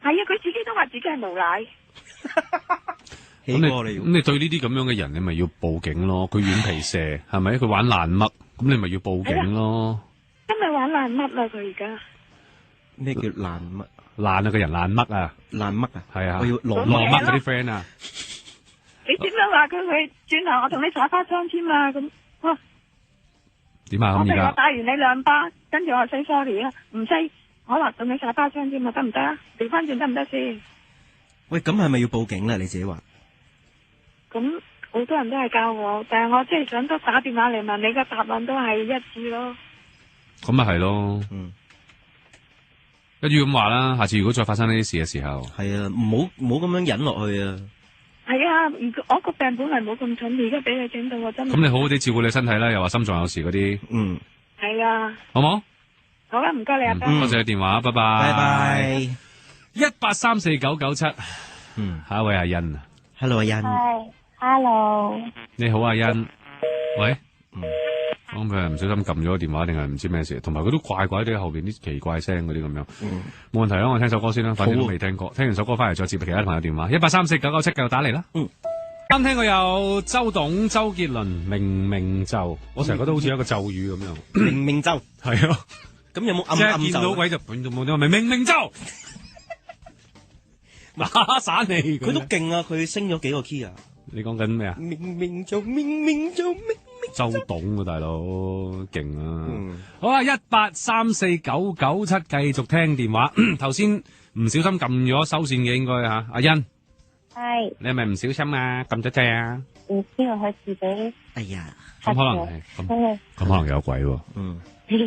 係啊，佢自己都話自己係無賴。咁你對呢啲咁樣嘅人，你咪要報警咯。佢軟皮蛇係咪？佢玩爛乜？咁你咪要報警咯。今日玩爛乜啦？佢而家咩叫爛乜？爛啊，個人爛乜啊？爛乜啊？係啊，我要落落乜嗰啲 friend 啊？你點樣話佢轉頭我同你打花槍添啊？咁哇！點啊？我譬如我咁而家打完你2巴，跟住我 say sorry 啊，唔 say 可能同你打花槍添啊，得唔得啊？調翻轉得唔得先？喂，咁係咪要報警咧？你自己話？咁好多人都係教我，但係我即係想都打電話嚟問你嘅答案都係一致咯。咁咪係咯，一於咁話啦。下次如果再發生呢啲事嘅時候，係啊，唔好咁樣忍落去啊！係啊，如果我個病本嚟冇咁重，而家俾你整到我真係。咁你好好地照顧你身體啦，又話心臟有事嗰啲，係啊，好冇？好啦，唔該你啊，多謝你電話，拜拜。拜拜。 1834997，下一位阿欣啊 ，Hello 阿欣，係，Hello，你好阿欣，喂，咁佢係唔小心撳咗個電話，定係唔知咩事？同埋佢都怪怪地後邊啲奇怪聲嗰啲咁樣，冇問題啦，我聽首歌先啦，反正都未聽過，聽完首歌翻嚟再接其他朋友電話，1834997繼續打嚟啦。啱聽過有周董、周杰倫《明明就》，我成日覺得好似一個咒語咁樣，明明就係啊，咁有冇暗即係暗見到鬼就冇啲話明明就。打散你，佢都勁啊！佢升咗幾個 key 啊！你講緊咩啊？明明就周董啊，大佬勁啊！好啊，1834997繼續聽電話。頭先唔小心撳咗收線嘅應該吓，阿欣係，你係咪唔小心啊？撳咗掣啊？唔知道佢自己。哎呀，咁可能係咁可能有鬼喎。即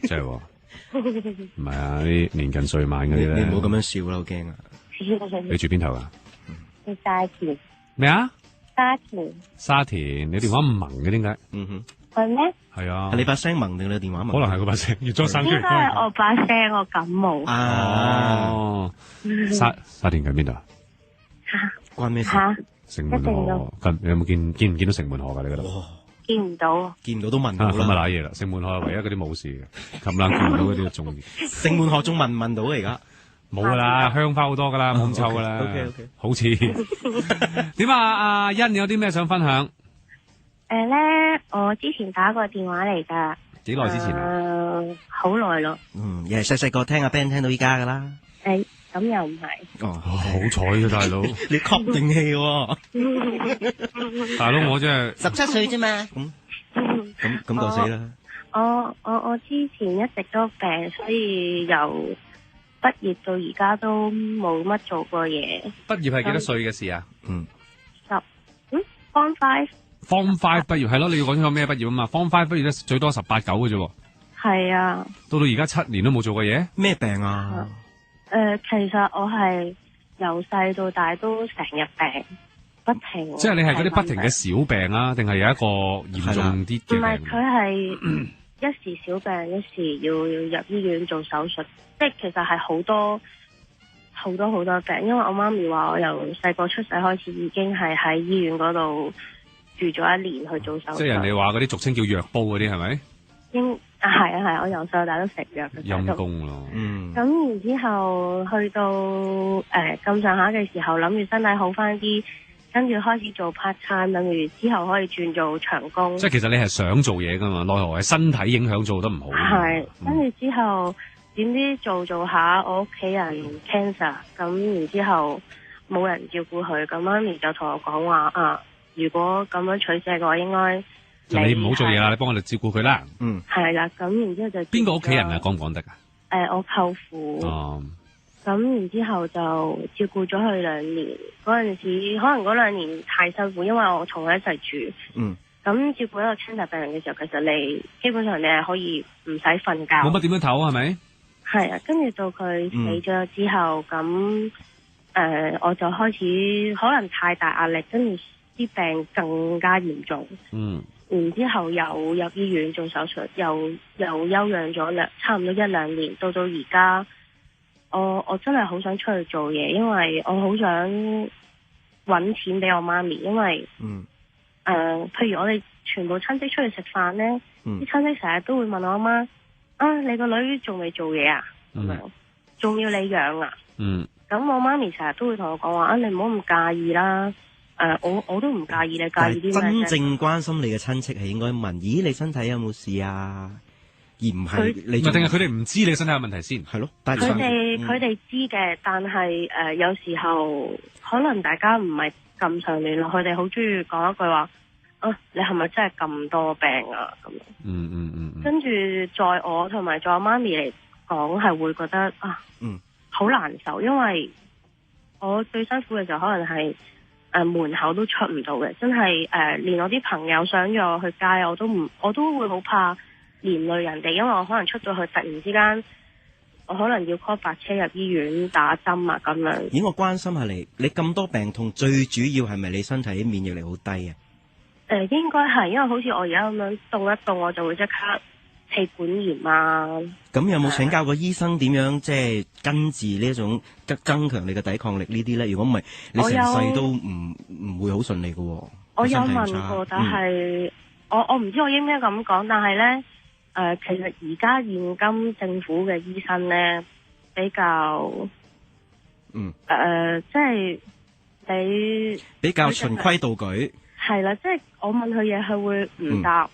係唔係啊？啲年近歲晚嗰啲咧，你唔好咁樣笑啦，好驚啊！你住邊頭噶？去沙田。咩啊？沙田。沙田，你電話唔萌嘅點解？係咩？係啊。係你把聲萌定你電話萌？可能係嗰把聲，越裝生出嚟。應該係我把聲，我感冒。哦。沙田喺邊度啊？關咩事？城門河。你有冇見唔見到城門河噶？你覺得？見唔到。見唔到都問到啦。咁啊瀨嘢啦！城門河係唯一嗰啲冇事嘅，冚冷見唔到嗰啲都中意。城門河仲問唔問到啊？而家？冇噶啦，香花好多噶啦，冇咁臭噶啦。OK，好似點啊？阿欣，你有啲咩想分享？咧，我之前打過電話嚟噶。幾耐之前啊？好耐咯。又係細細個聽阿 Ben 聽到依家噶啦。咁又唔係。好彩嘅大佬，你確定氣喎？大佬我真係17歲啫嘛。咁就死啦。我之前一直都病，所以由畢業到而家都冇乜做過嘢。畢業係幾多歲嘅事啊？Form 5。Form 5畢業係咯，你要講清楚咩畢業啊嘛？Form 5畢業咧最多18、19嘅啫。係啊。到而家7年都冇做過嘢？咩病啊？其實我係由細到大都成日病，不停。即係你係嗰啲不停嘅小病啊，定係有一個嚴重啲嘅病？唔係，佢係一時小病，一時要入醫院做手術。即係其實係好多病，因為我媽咪話我由細個出世開始已經係喺醫院嗰度住咗1年去做手術。即係人哋話嗰啲俗稱叫藥煲嗰啲係咪？係，我由細到大都食藥嘅。陰公咯。咁然之後去到咁上下嘅時候，諗住身體好翻啲，跟住開始做 part time，等住之後可以轉做長工。即係其實你係想做嘢噶嘛，奈何係身體影響做得唔好。係，跟住之後點知做下，我屋企人 cancer，咁然之後冇人照顧佢，咁媽咪就同我講話如果咁樣取捨嘅話，應該你唔好做嘢啦，你幫我哋照顧佢啦。係啦，咁然之後就邊個屋企人啊？講唔講得啊？我舅父。咁然之後就照顧咗佢2年，嗰陣時可能嗰2年太辛苦，因為我同佢一齊住。咁照顧一個 cancer 病人嘅時候，其實你基本上你係可以唔使瞓覺。冇乜點樣唞係咪？係啊，跟住到佢死咗之後，咁我就開始可能太大壓力，跟住啲病更加嚴重。然之後又入醫院做手術，又休養咗差唔多1-2年，到而家，我真係好想出去做嘢，因為我好想搵錢俾我媽咪，因為譬如我哋全部親戚出去食飯咧，啲親戚成日都會問我阿媽你個女仲未做嘢啊？咁樣仲要你養啊？咁我媽咪成日都會同我講話你唔好咁介意啦。我都唔介意，你介意啲咩？真正關心你嘅親戚係應該問：咦，你身體有冇事啊？而唔係你。定係佢哋唔知你身體有問題先？係咯，但係佢哋知嘅，但係有時候可能大家唔係咁常聯絡，佢哋好中意講一句話，你係咪真係咁多病啊？咁樣。跟住在我同埋在我媽咪嚟講，係會覺得好難受，因為我最辛苦嘅時候可能係門口都出唔到嘅，真係連我啲朋友想約我去街，我都會好怕連累人哋，因為我可能出咗去，突然之間我可能要 call 白車入醫院打針啊咁樣。咦，我關心下你咁多病痛，最主要係咪你身體免疫力好低啊？應該係，因為好似我而家咁樣動一動，我就會即刻氣管炎啊。咁有冇請教過醫生點樣即係根治呢一種增強你嘅抵抗力呢啲咧？如果唔係，你成世都唔會好順利㗎喎。我有問過，但係我唔知我應唔應該咁講，但係咧其實而家現今政府嘅醫生咧比較即係你比較循規蹈矩。係啦，即係我問佢嘢，佢會唔答，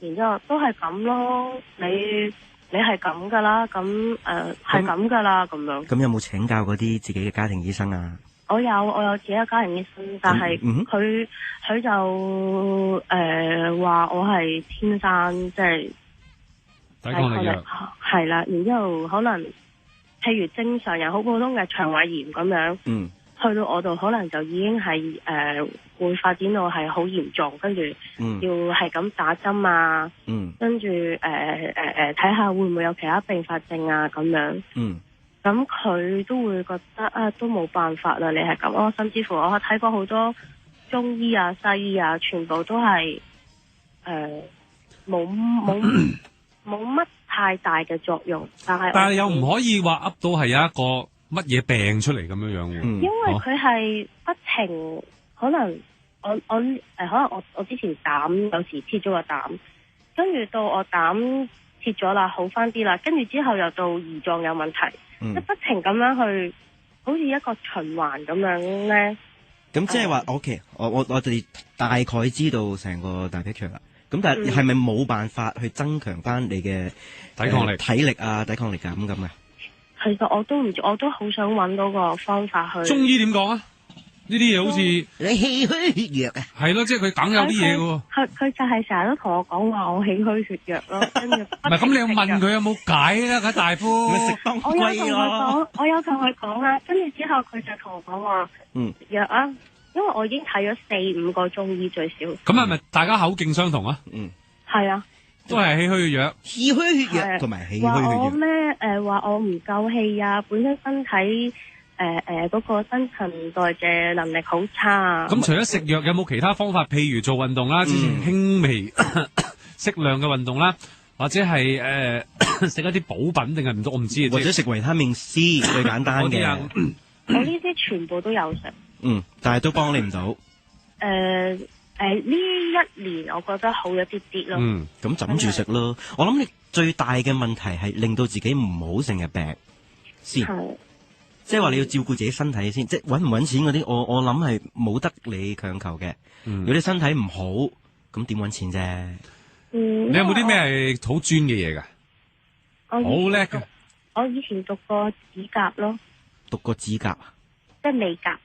然之後都係咁咯。你係咁噶啦，咁係咁噶啦，咁樣。咁有冇請教嗰啲自己嘅家庭醫生啊？我有自己嘅家庭醫生，但係佢就話我係天生即係抵抗力弱，係啦。然之後可能譬如正常人好普通嘅腸胃炎咁樣，去到我度可能就已經係會發展到係好嚴重，跟住要係咁打針啊，跟住睇下會唔會有其他併發症啊咁樣。咁佢都會覺得都冇辦法啦，你係咁咯。甚至乎我睇過好多中醫啊、西醫啊，全部都係冇乜太大嘅作用。但係又唔可以話噏到係有一個乜嘢病出嚟咁樣樣喎。因為佢係不停，可能可能我之前膽有時切咗個膽，跟住到我膽切咗啦，好翻啲啦，跟住之後又到胰臟有問題。即不停咁樣去，好似一個循環咁樣咧。咁即係話，OK，我哋大概知道成個大 picture 啦。咁但係咪冇辦法去增強翻你嘅抵抗力、體力啊、抵抗力咁嘅？其實我都唔知，我都好想揾到個方法去。中醫點講啊？呢啲嘢好似你氣虛血弱啊？係咯，即係佢梗有啲嘢嘅喎。佢就係成日都同我講話我氣虛血弱咯，跟住唔係咁，你要問佢有冇解啦，佢大夫。食當歸咯。我有同佢講啦，跟住之後佢就同我講話，藥啊，因為我已經睇咗4-5個中醫最少。咁係咪大家口徑相同啊？係啊。都係氣虛血弱，氣虛血弱同埋氣虛血弱。話我咩？話我唔夠氣啊，本身身體。嗰個新陳代謝能力好差啊！咁除咗食藥，有冇其他方法？譬如做運動啦，之前輕微適量嘅運動啦，或者係食一啲補品定係唔多？我唔知。或者食維他命 C 最簡單嘅。我呢啲全部都有食。但係都幫你唔到。呢一年我覺得好一啲啲咯。咁枕住食咯。我諗你最大嘅問題係令到自己唔好成日病先。即係話你要照顧自己身體先，即係搵唔搵錢嗰啲，我諗係冇得你強求嘅。如果你身體唔好，咁點搵錢啫？你有冇啲咩係好專嘅嘢㗎？好叻嘅。我以前讀過指甲咯。讀過指甲？即係美甲。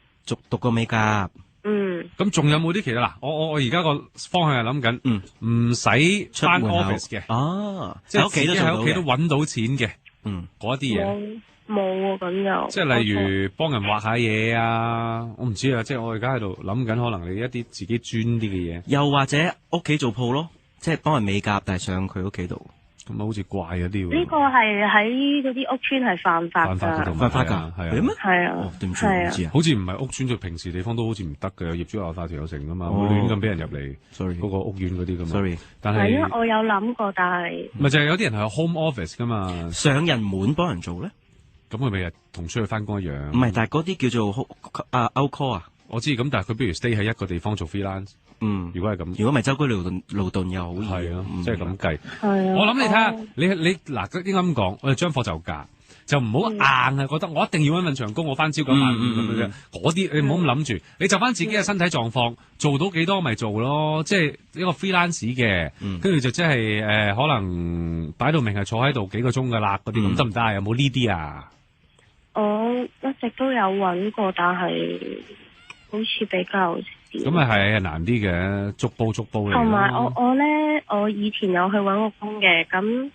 讀過美甲。咁仲有冇啲其他？嗱，我而家個方向係諗緊，唔使返 office 嘅。即係喺屋企都搵到錢嘅。嗰一啲嘢。冇啊，咁又即係例如幫人畫下嘢啊，我唔知啊，即係我而家喺度諗緊，可能你一啲自己專啲嘅嘢，又或者屋企做鋪咯，即係幫人美甲，但係上佢屋企度，咁好似怪嗰啲喎。呢個係喺嗰啲屋村係犯法㗎，犯法㗎，係啊咩？係啊，對唔住，唔知啊，好似唔係屋村，就平時地方都好似唔得嘅，有業主立案法條有成㗎嘛，會亂咁俾人入嚟。sorry，嗰個屋苑嗰啲㗎嘛。sorry，但係因為我有諗過，但係咪就係有啲人係 home office 㗎嘛，上人門幫人做咧。咁佢咪日同出去翻工一樣？唔係，但係嗰啲叫做out call 啊。我知，咁但係佢不如 stay 喺一個地方做 freelance。如果係咁，如果唔係周居勞頓又好易。係啊，即係咁計。係啊。我諗你睇下，你嗱應該咁講，我哋將貨就價。就唔好硬係覺得我一定要搵份長工，我翻朝9晚5咁樣。嗰啲你唔好咁諗住，你就翻自己嘅身體狀況，做到幾多咪做咯。即係一個 freelance 嘅，跟住就即係可能擺到明係坐喺度幾個鐘噶啦嗰啲，咁得唔得啊？有冇呢啲啊？我一直都有搵過，但係好似比較少。咁啊係難啲嘅，逐步嚟。同埋我以前有去搵過工嘅，咁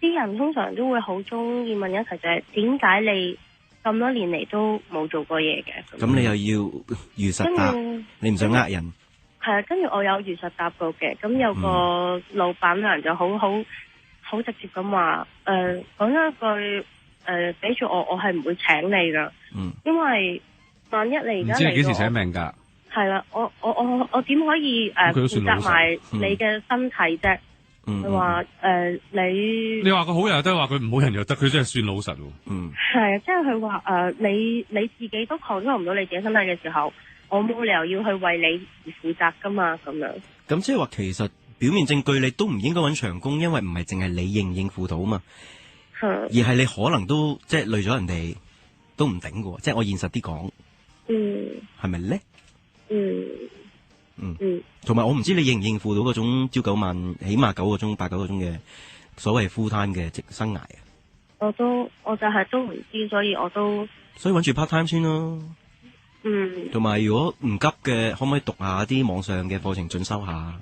啲人通常都會好中意問一題就係點解你咁多年嚟都冇做過嘢嘅？咁你又要如實答，你唔想呃人？係啊，跟住我有如實答過嘅，咁有個老闆娘就好直接咁話，講咗一句，俾住我係唔會請你噶，因為萬一你而家嚟到，唔知係幾時請命噶？係啦，我點可以負責埋你嘅身體啫？佢話你話佢好人又得，話佢唔好人又得，佢真係算老實喎。係啊，即係佢話你自己都 control 唔到你自己身體嘅時候，我冇理由要去為你而負責噶嘛，咁樣。咁即係話其實表面證據你都唔應該揾長工，因為唔係淨係你應唔應付到啊嘛，而係你可能都即係累咗人哋都唔頂嘅，即係我現實啲講，係咪咧？同埋我唔知你應唔應付到嗰種朝9晚起碼9個鐘、8、9個鐘嘅所謂 full time 嘅生涯啊？我就係都唔知，所以揾住 part time 先咯。同埋如果唔急嘅，可唔可以讀下啲網上嘅課程進修下？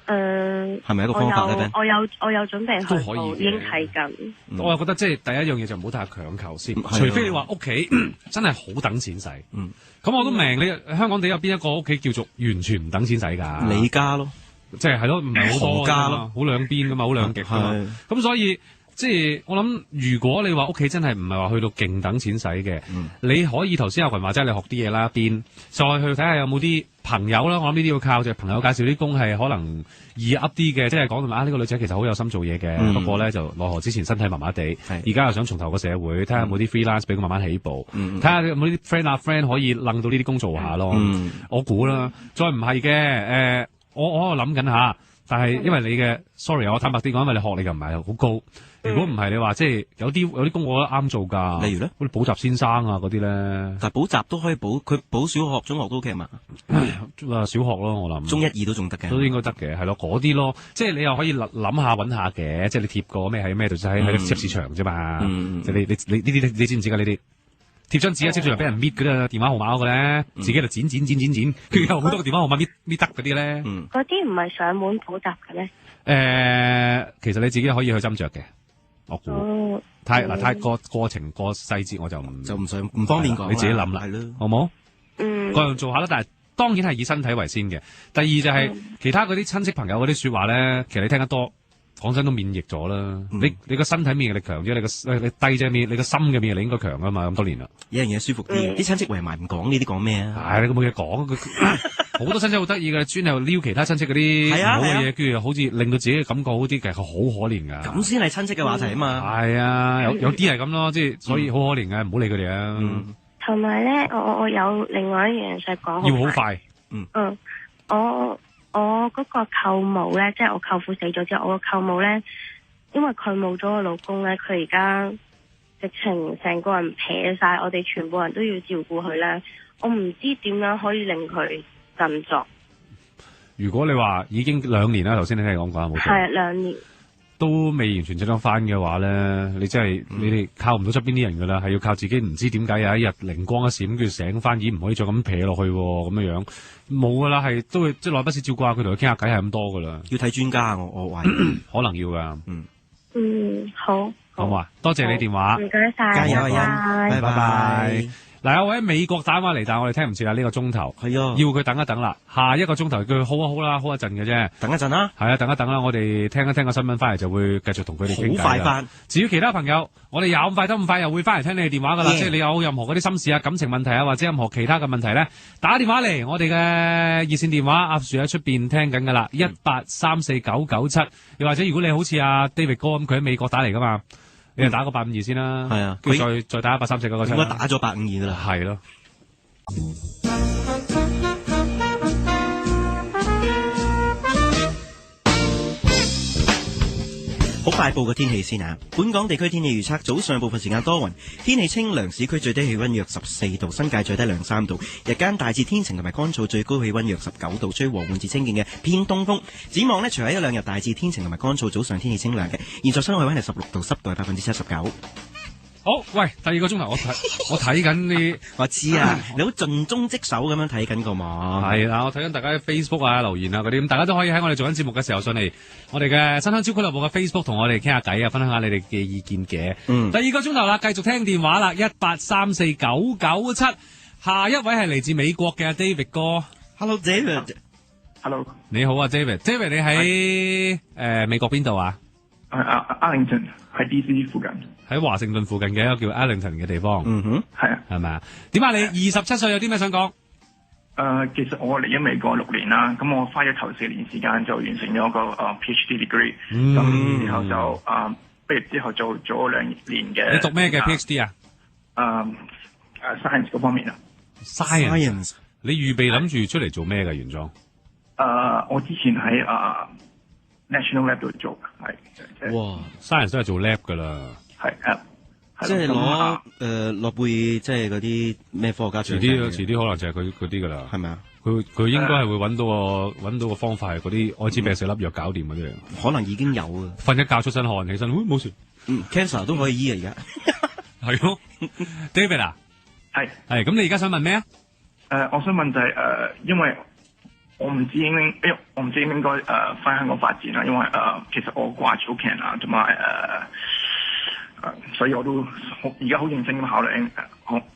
係咪一個方法咧？我有準備去，都可以，已經睇緊。我又覺得即係第一樣嘢就唔好太強求先，除非你話屋企真係好等錢使。咁我都明你香港地有邊一個屋企叫做完全唔等錢使㗎？你家咯，即係咯，唔係好多家咯，好兩邊㗎嘛，好兩極㗎嘛。咁所以即係我諗，如果你話屋企真係唔係話去到勁等錢使嘅，你可以頭先阿群話齋你學啲嘢啦，邊再去睇下有冇啲朋友啦。我諗呢啲要靠就朋友介紹啲工係可能易噏啲嘅，即係講到呢個女仔其實好有心做嘢嘅，不過咧就奈何之前身體麻麻地，而家又想重投個社會，睇下有冇啲 freelance 俾佢慢慢起步，睇下有冇啲 friend 可以楞到呢啲工做下咯。我估啦，再唔係嘅，我喺度諗緊下，但係因為你嘅 sorry，我坦白啲講，因為你學歷又唔係好高。如果唔係你話，即係有啲工我覺得啱做㗎。例如咧，嗰啲補習先生啊嗰啲咧。但係補習都可以補，佢補小學、中學都 OK 嘛？小學咯，我諗。中1、2都仲得嘅。都應該得嘅，係咯，嗰啲咯。即係你又可以諗下揾下嘅，即係你貼過咩喺咩度，就喺超市場啫嘛。即係你呢啲你知唔知㗎？呢啲貼張紙啊，接住又俾人搣嗰啲電話號碼嗰個咧，自己就剪，跟住有好多個電話號碼搣得嗰啲咧。嗰啲唔係上門補習嘅咧？其實你自己可以去斟酌嘅。我估太過程過細節我就唔方便講，你自己諗啦，好冇？各樣做下啦，但係當然係以身體為先嘅。第二就係其他嗰啲親戚朋友嗰啲說話咧，其實你聽得多，講真都免疫咗啦。你個身體免疫力強咗，你低隻免，你個心嘅免疫力應該強啊嘛。咁多年啦，有樣嘢舒服啲，啲親戚圍埋唔講呢啲講咩啊？係你冇嘢講。好多親戚好得意嘅，專係撩其他親戚嗰啲唔好嘅嘢，跟住好似令到自己嘅感覺好啲，其實好可憐噶。咁先係親戚嘅話題啊嘛。係啊，有啲係咁咯，即係所以好可憐嘅，唔好理佢哋啊。同埋咧，我有另外一樣想講。要好快。我嗰個舅母咧，即係我舅父死咗之後，我個舅母咧，因為佢冇咗個老公咧，佢而家直情成個人撇晒，我哋全部人都要照顧佢咧。我唔知點樣可以令佢振作。如果你話已經2年啦，頭先你聽講過冇錯。係2年都未完全振作翻嘅話咧，你真係你哋靠唔到側邊啲人噶啦，係要靠自己。唔知點解有一日靈光一閃，跟住醒翻，已唔可以再咁撇落去咁樣樣，冇噶啦，係都會即係耐不時照顧下佢，同佢傾下偈係咁多噶啦。要睇專家，我懷疑可能要噶。好嘛，多謝你電話，唔該晒，加油啊，拜拜。嗱，有位喺美國打電話嚟，但係我哋聽唔切啦，呢個鐘頭係啊，要佢等一等啦，下一個鐘頭叫佢好啦，好一陣嘅啫，等一陣啦，係啊，等一等啦，我哋聽一聽個新聞翻嚟就會繼續同佢哋傾偈。好快翻。至於其他朋友，我哋有咁快得咁快又會翻嚟聽你哋電話噶啦，即係你有任何嗰啲心事啊、感情問題啊，或者任何其他嘅問題咧，打電話嚟我哋嘅熱線電話，阿樹喺出邊聽緊噶啦，1834997，又或者如果你好似阿 David 哥咁，佢喺美國打嚟噶嘛。你就打個852先啦，係啊，跟住再打1834997。應該打咗852噶啦，係咯。好快報個天氣先啊！本港地區天氣預測，早上部分時間多雲，天氣清涼，市區最低氣溫約14度，新界最低2-3度。日間大致天晴同埋乾燥，最高氣溫約19度，吹和緩至清勁嘅偏東風。展望呢，除咗一兩日大致天晴同埋乾燥，早上天氣清涼嘅。現在室外氣溫係16度，濕度係79%。好，喂，第二個鐘頭我睇緊啲，我知啊，你好盡忠職守咁樣睇緊個嘛？係啦，我睇緊大家嘅 Facebook 啊、留言啊嗰啲，咁大家都可以喺我哋做緊節目嘅時候上嚟我哋嘅新香蕉俱樂部嘅 Facebook 同我哋傾下偈啊，分享下你哋嘅意見嘅。第二個鐘頭啦，繼續聽電話啦，1834997，下一位係嚟自美國嘅 David 哥。Hello David。Hello。你好啊 David。David 你喺美國邊度啊？Arlington 喺 DC 附近。喺華盛頓附近嘅一個叫 Arlington 嘅地方。嗯哼，係啊。係咪啊？點解你27歲有啲咩想講？其實我嚟咗美國6年啦，咁我花咗頭4年時間就完成咗個PhD degree，咁然後就畢業之後做咗2年嘅。你讀咩嘅 PhD 啊？Science 嗰方面啊。Science。你預備諗住出嚟做咩嘅原裝？我之前喺National Lab 度做，係。哇 ！Science 都係做 lab 噶啦。係即係攞諾貝即係嗰啲咩科學家。遲啲可能就係佢嗰啲噶啦。係咪啊？佢應該係會揾到個方法係嗰啲愛滋病4粒藥搞掂嗰啲嚟。可能已經有啊。瞓一覺出身汗，起身冇事。cancer 都可以醫啊而家。係咯 ，David 啊。係。咁你而家想問咩啊？我想問就係因為我唔知應唔應該返香港發展啦，因為其實我掛住屋企人啊，同埋所以我都而家好認真咁考慮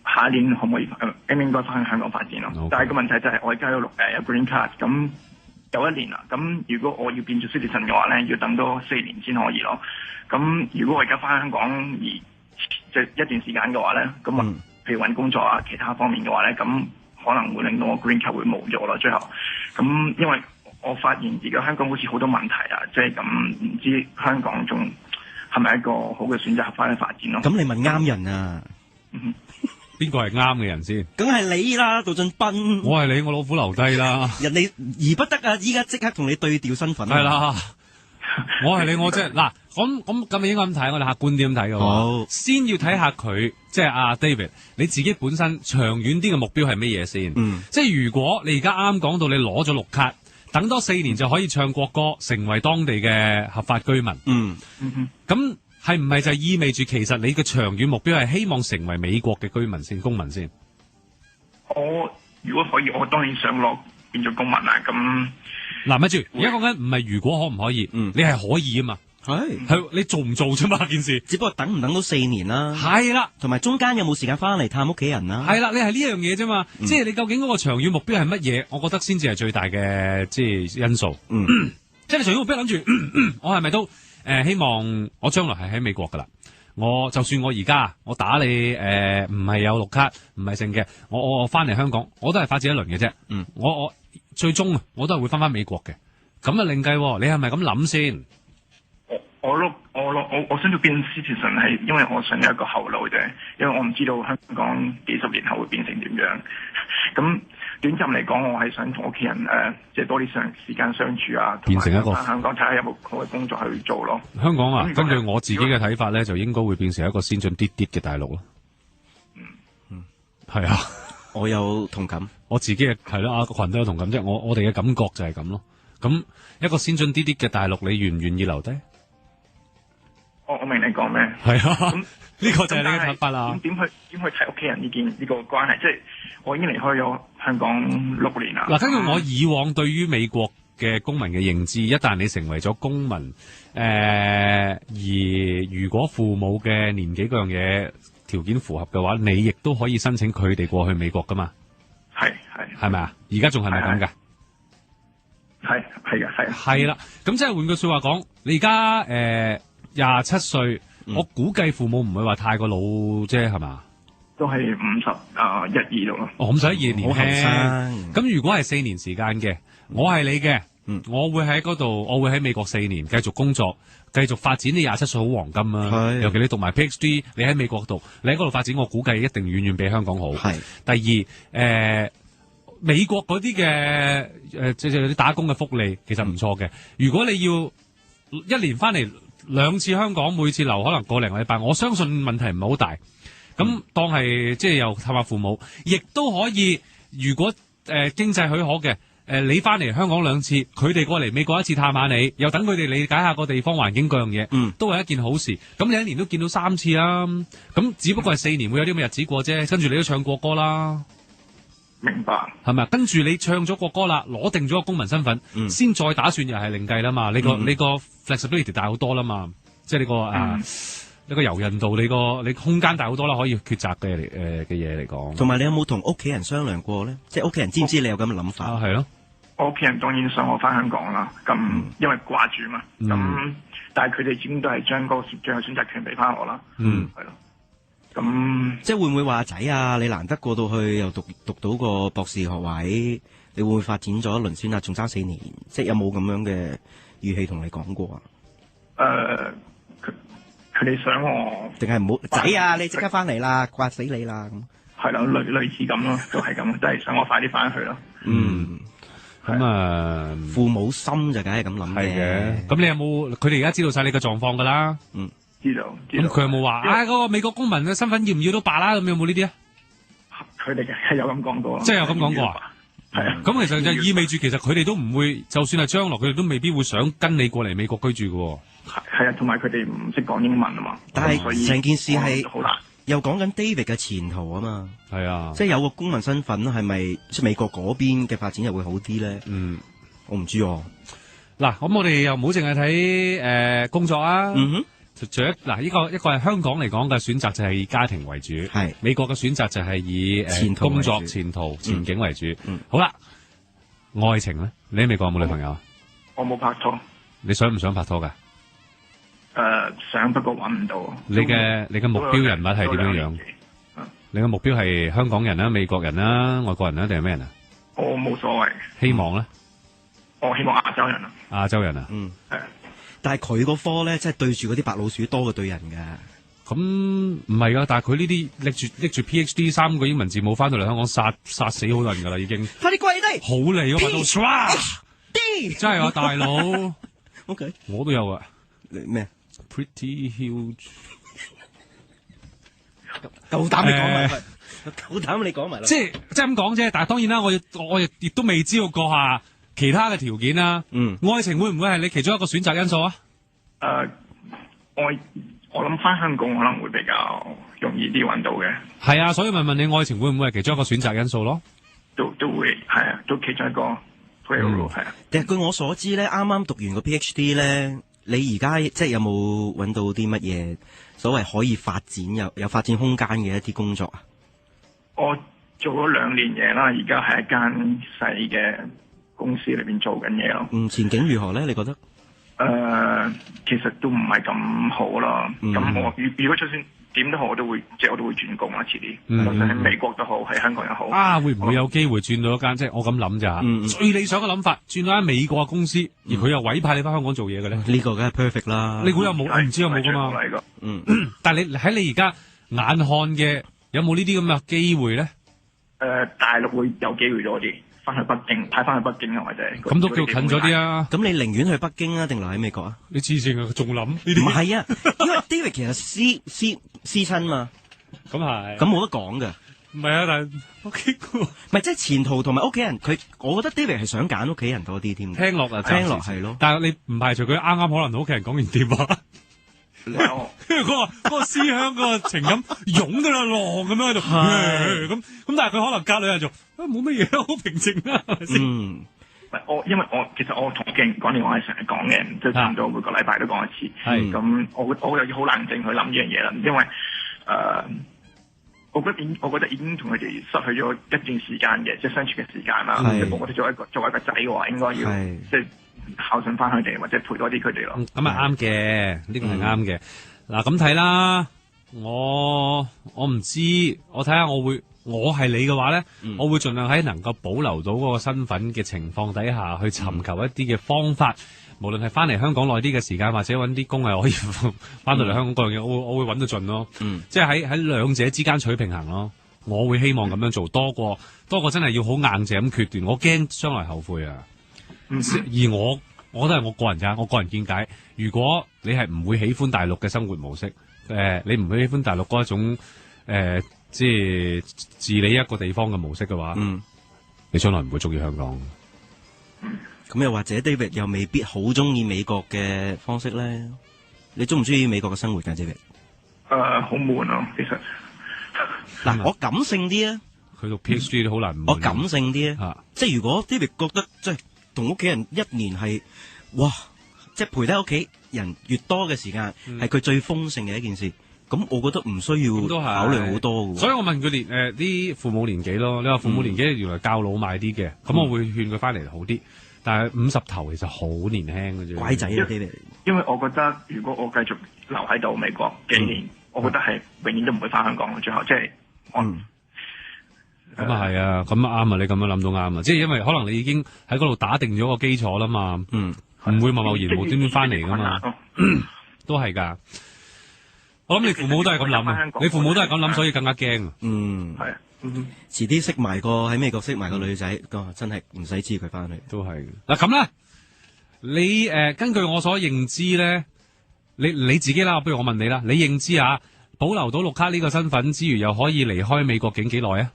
下一年可唔可以應唔應該返去香港發展咯。Okay. 但係個問題就係我而家有green card，咁有1年啦。咁如果我要變做 citizen 嘅話咧，要等多4年先可以咯。咁如果我而家返香港而即係一段時間嘅話咧，咁譬如揾工作啊其他方面嘅話咧，咁可能會令到我 green card 會冇咗啦。最後咁因為我發現而家香港好似好多問題啊，即係咁唔知香港仲係咪一個好嘅選擇翻去發展咯？咁你問啱人啊！邊個係啱嘅人先？梗係你啦，杜俊斌。我係你，我老虎留低啦。人哋而不得啊！依家即刻同你對調身份。係啦，我係你，我即係嗱，咁你應該咁睇，我哋客觀啲咁睇嘅話，先要睇下佢，即係阿 David，你自己本身長遠啲嘅目標係乜嘢先？即係如果你而家啱講到你攞咗綠卡。等多4年就可以唱國歌，成為當地嘅合法居民。咁係唔係就意味住其實你嘅長遠目標係希望成為美國嘅居民先、公民先？我如果可以，我當然想落變做公民啦。咁嗱，咪住，而家講緊唔係如果可唔可以，你係可以啊嘛。係你做唔做啫嘛件事，只不過等唔等到4年啦。係啦，同埋中間有冇時間翻嚟探屋企人啦。係啦，你係呢樣嘢啫嘛，即係你究竟嗰個長遠目標係乜嘢？我覺得先至係最大嘅即係因素。即係你長遠目標諗住，我係咪都希望我將來係喺美國噶啦？我就算我而家我打你唔係有綠卡，唔係剩嘅，我翻嚟香港，我都係發展一輪嘅啫。我最終我都係會翻美國嘅。咁啊另計，你係咪咁諗先？我想做變 citizen 係因為我想有一個後路啫，因為我唔知道香港幾十年後會變成點樣。咁短暫嚟講，我係想同屋企人即係多啲時間相處啊，變成一個香港睇下有冇好嘅工作去做咯。香港啊，根據我自己嘅睇法咧，就應該會變成一個先進啲嘅大陸咯。係啊，我有同感，我自己係咯，阿群都有同感，即係我哋嘅感覺就係咁咯。咁一個先進啲嘅大陸，你願唔願意留低？我明你講咩？係啊，咁呢個就係你嘅睇法啦。點去睇屋企人呢個關係？即係我已經離開咗香港6年啦。嗱，根據我以往對於美國嘅公民嘅認知，一旦你成為咗公民，而如果父母嘅年紀嗰樣嘢條件符合嘅話，你亦都可以申請佢哋過去美國噶嘛。係咪啊？而家仲係咪咁噶？係啦。咁即係換句說話講，你而家27歲，我估計父母唔會話太過老啫，係嘛？都係51、2度咯。咁12年輕。咁如果係4年時間嘅，我係你嘅，我會喺嗰度，我會喺美國4年繼續工作，繼續發展。你27歲好黃金啊！尤其你讀埋 PhD， 你喺美國讀，你喺嗰度發展，我估計一定遠遠比香港好。第二，美國嗰啲嘅即係啲打工嘅福利其實唔錯嘅。如果你要1年翻嚟2次香港，每次留可能個零禮拜，我相信問題唔係好大。咁當係即係又探下父母，亦都可以。如果經濟許可嘅，你翻嚟香港2次，佢哋過嚟美國1次探下你，又等佢哋理解下個地方環境各樣嘢，都係一件好事。咁你1年都見到3次啦，咁只不過係4年會有啲咁嘅日子過啫。跟住你都唱國歌啦，明白係咪？跟住你唱咗國歌啦，攞定咗個公民身份，先再打算又係另計啦嘛。你個 flexibility 大好多啦嘛，即係你個柔韌度，你空間大好多啦，可以抉擇嘅嘢嚟講。同埋你有冇同屋企人商量過咧？即係屋企人知唔知你有咁嘅諗法？係咯。我屋企人當然想我翻香港啦，咁因為掛住嘛，咁但係佢哋始終都係將個最後選擇權俾翻我啦。係咯。咁即係會唔會話仔啊？你難得過到去又讀到個博士學位，你會唔會發展咗輪選啊？仲爭4年，即係有冇咁樣嘅語氣同你講過啊？佢哋想我，定係唔好仔啊！你即刻翻嚟啦，掛死你啦咁。係啦，類似咁咯，都係咁，即係想我快啲翻去咯。咁父母心就梗係咁諗嘅。咁你有冇？佢哋而家知道晒你嘅狀況噶啦。知道。咁佢有冇話嗰個美國公民嘅身份要唔要都罷啦？咁有冇呢啲啊？佢哋係有咁講過。即係有咁講過啊？係啊。咁其實就意味住，其實佢哋都唔會，就算係將來，佢哋都未必會想跟你過嚟美國居住嘅。係啊，同埋佢哋唔識講英文啊嘛。但係成件事係好難。又講緊 David 嘅前途啊嘛。係啊。即係有個公民身份，係咪即係美國嗰邊嘅發展又會好啲咧？我唔知喎。嗱，咁我哋又唔好淨係睇工作啊。除咗嗱，一個係香港嚟講嘅選擇就係以家庭為主，係美國嘅選擇就係以工作前途前景為主。好啦，愛情咧，你喺美國有冇女朋友啊？我冇拍拖。你想唔想拍拖噶？想，不過搵唔到。你嘅目標人物係點樣樣？你嘅目標係香港人啦、美國人啦、外國人啦，定係咩人啊？我冇所謂。希望咧？我希望亞洲人啊。亞洲人啊？係。但係佢個科咧，即係對住嗰啲白老鼠多過對人噶。咁唔係噶，但係佢呢啲拎住 PhD 3個英文字母翻到嚟香港殺死好多人噶啦，已經。快啲跪低！好嚟喎，白到 D 真係啊，大佬。OK， 我都有啊。咩 ？Pretty huge。夠膽你講埋，夠膽你講埋啦。即係咁講啫，但係當然啦，我亦都未知道過下其他嘅條件啦。愛情會唔會係你其中一個選擇因素啊？我諗翻香港可能會比較容易啲揾到嘅。係啊，所以問你愛情會唔會係其中一個選擇因素咯？都會係啊，都其中一個係啊。但係據我所知咧，啱啱讀完個 PhD 咧，你而家即係有冇揾到啲乜嘢所謂可以發展有發展空間嘅一啲工作啊？我做咗2年嘢啦，而家喺一間細嘅公司裏邊做緊嘢咯。前景如何咧？你覺得？其實都唔係咁好啦。咁我如果就算點都好，我都會轉工啦，遲啲。無論喺美國都好，喺香港又好。啊，會唔會有機會轉到一間？即係我咁諗咋？最理想嘅諗法，轉到間美國嘅公司，而佢又委派你翻香港做嘢嘅咧？呢個梗係 perfect 啦。你估有冇？唔知有冇噶嘛？但係你喺你而家眼看嘅，有冇呢啲咁嘅機會咧？大陸會有機會多啲。翻去北京，派翻去北京啊，或者咁都叫近咗啲啊！咁你寧願去北京啊，定留喺美國啊？你黐線啊，仲諗呢啲？唔係啊，因為 David 其實私親嘛，咁係，咁冇得講噶。唔係啊，但係屋企唔係即係前途同埋屋企人，我覺得 David 係想揀屋企人多啲添。聽落係咯，但係你唔排除佢啱啱可能同屋企人講完電話。跟住嗰個思鄉嗰個情感湧噶啦，浪咁樣喺度，咁但係佢可能隔兩日就冇乜嘢，好平靜啦，係咪先？因為其實我同屋企人講電話係成日講嘅，即係差唔多每個禮拜都講一次。係咁，我又要好冷靜去諗呢樣嘢啦，因為我覺得已經同佢哋失去咗一段時間嘅，即係相處嘅時間啦。我哋作為一個仔嘅話，應該要即係孝順翻佢哋，或者陪多啲佢哋咯。咁啊啱嘅，呢個係啱嘅。嗱咁睇啦，我唔知，我睇下我係你嘅話咧，我會盡量喺能夠保留到嗰個身份嘅情況底下去尋求一啲嘅方法，無論係翻嚟香港耐啲嘅時間，或者揾啲工係可以翻到嚟香港嗰樣嘢，我會揾得盡咯。即係喺兩者之間取平衡咯。我會希望咁樣做多過真係要好硬淨咁決斷，我驚將來後悔啊。而我我覺得係我個人咋，我個人見解。如果你係唔會喜歡大陸嘅生活模式，你唔會喜歡大陸嗰一種即係治理一個地方嘅模式嘅話，你將來唔會中意香港。咁又或者 David 又未必好中意美國嘅方式咧？你中唔中意美國嘅生活㗎 David？好悶啊，其實。嗱，我感性啲啊，佢讀 PhD 都好難唔悶。我感性啲啊，即係如果 David 覺得即係同屋企人一年係哇，即係陪低屋企人越多嘅時間，係佢最豐盛嘅一件事。咁我覺得唔需要考慮好多嘅。所以我問佢啲父母年紀咯，你話父母年紀原來較老邁啲嘅，咁我會勸佢翻嚟好啲。但係50頭其實好年輕嘅啫，乖仔啊啲因為我覺得如果我繼續留喺度美國幾年，我覺得係永遠都唔會翻香港。最後即係咁啊係啊，咁啱啊，你咁樣諗到啱啊，即係因為可能你已經喺嗰度打定咗個基礎啦嘛，唔會貿然無端端翻嚟噶嘛，都係噶。我諗你父母都係咁諗啊，你父母都係咁諗，所以更加驚。係啊。遲啲識埋個喺美國識埋個女仔，真係唔使知佢翻去。都係嗱咁啦，你根據我所認知咧，你自己啦，不如我問你啦，你認知啊，保留到綠卡呢個身份之餘，又可以離開美國境幾耐啊？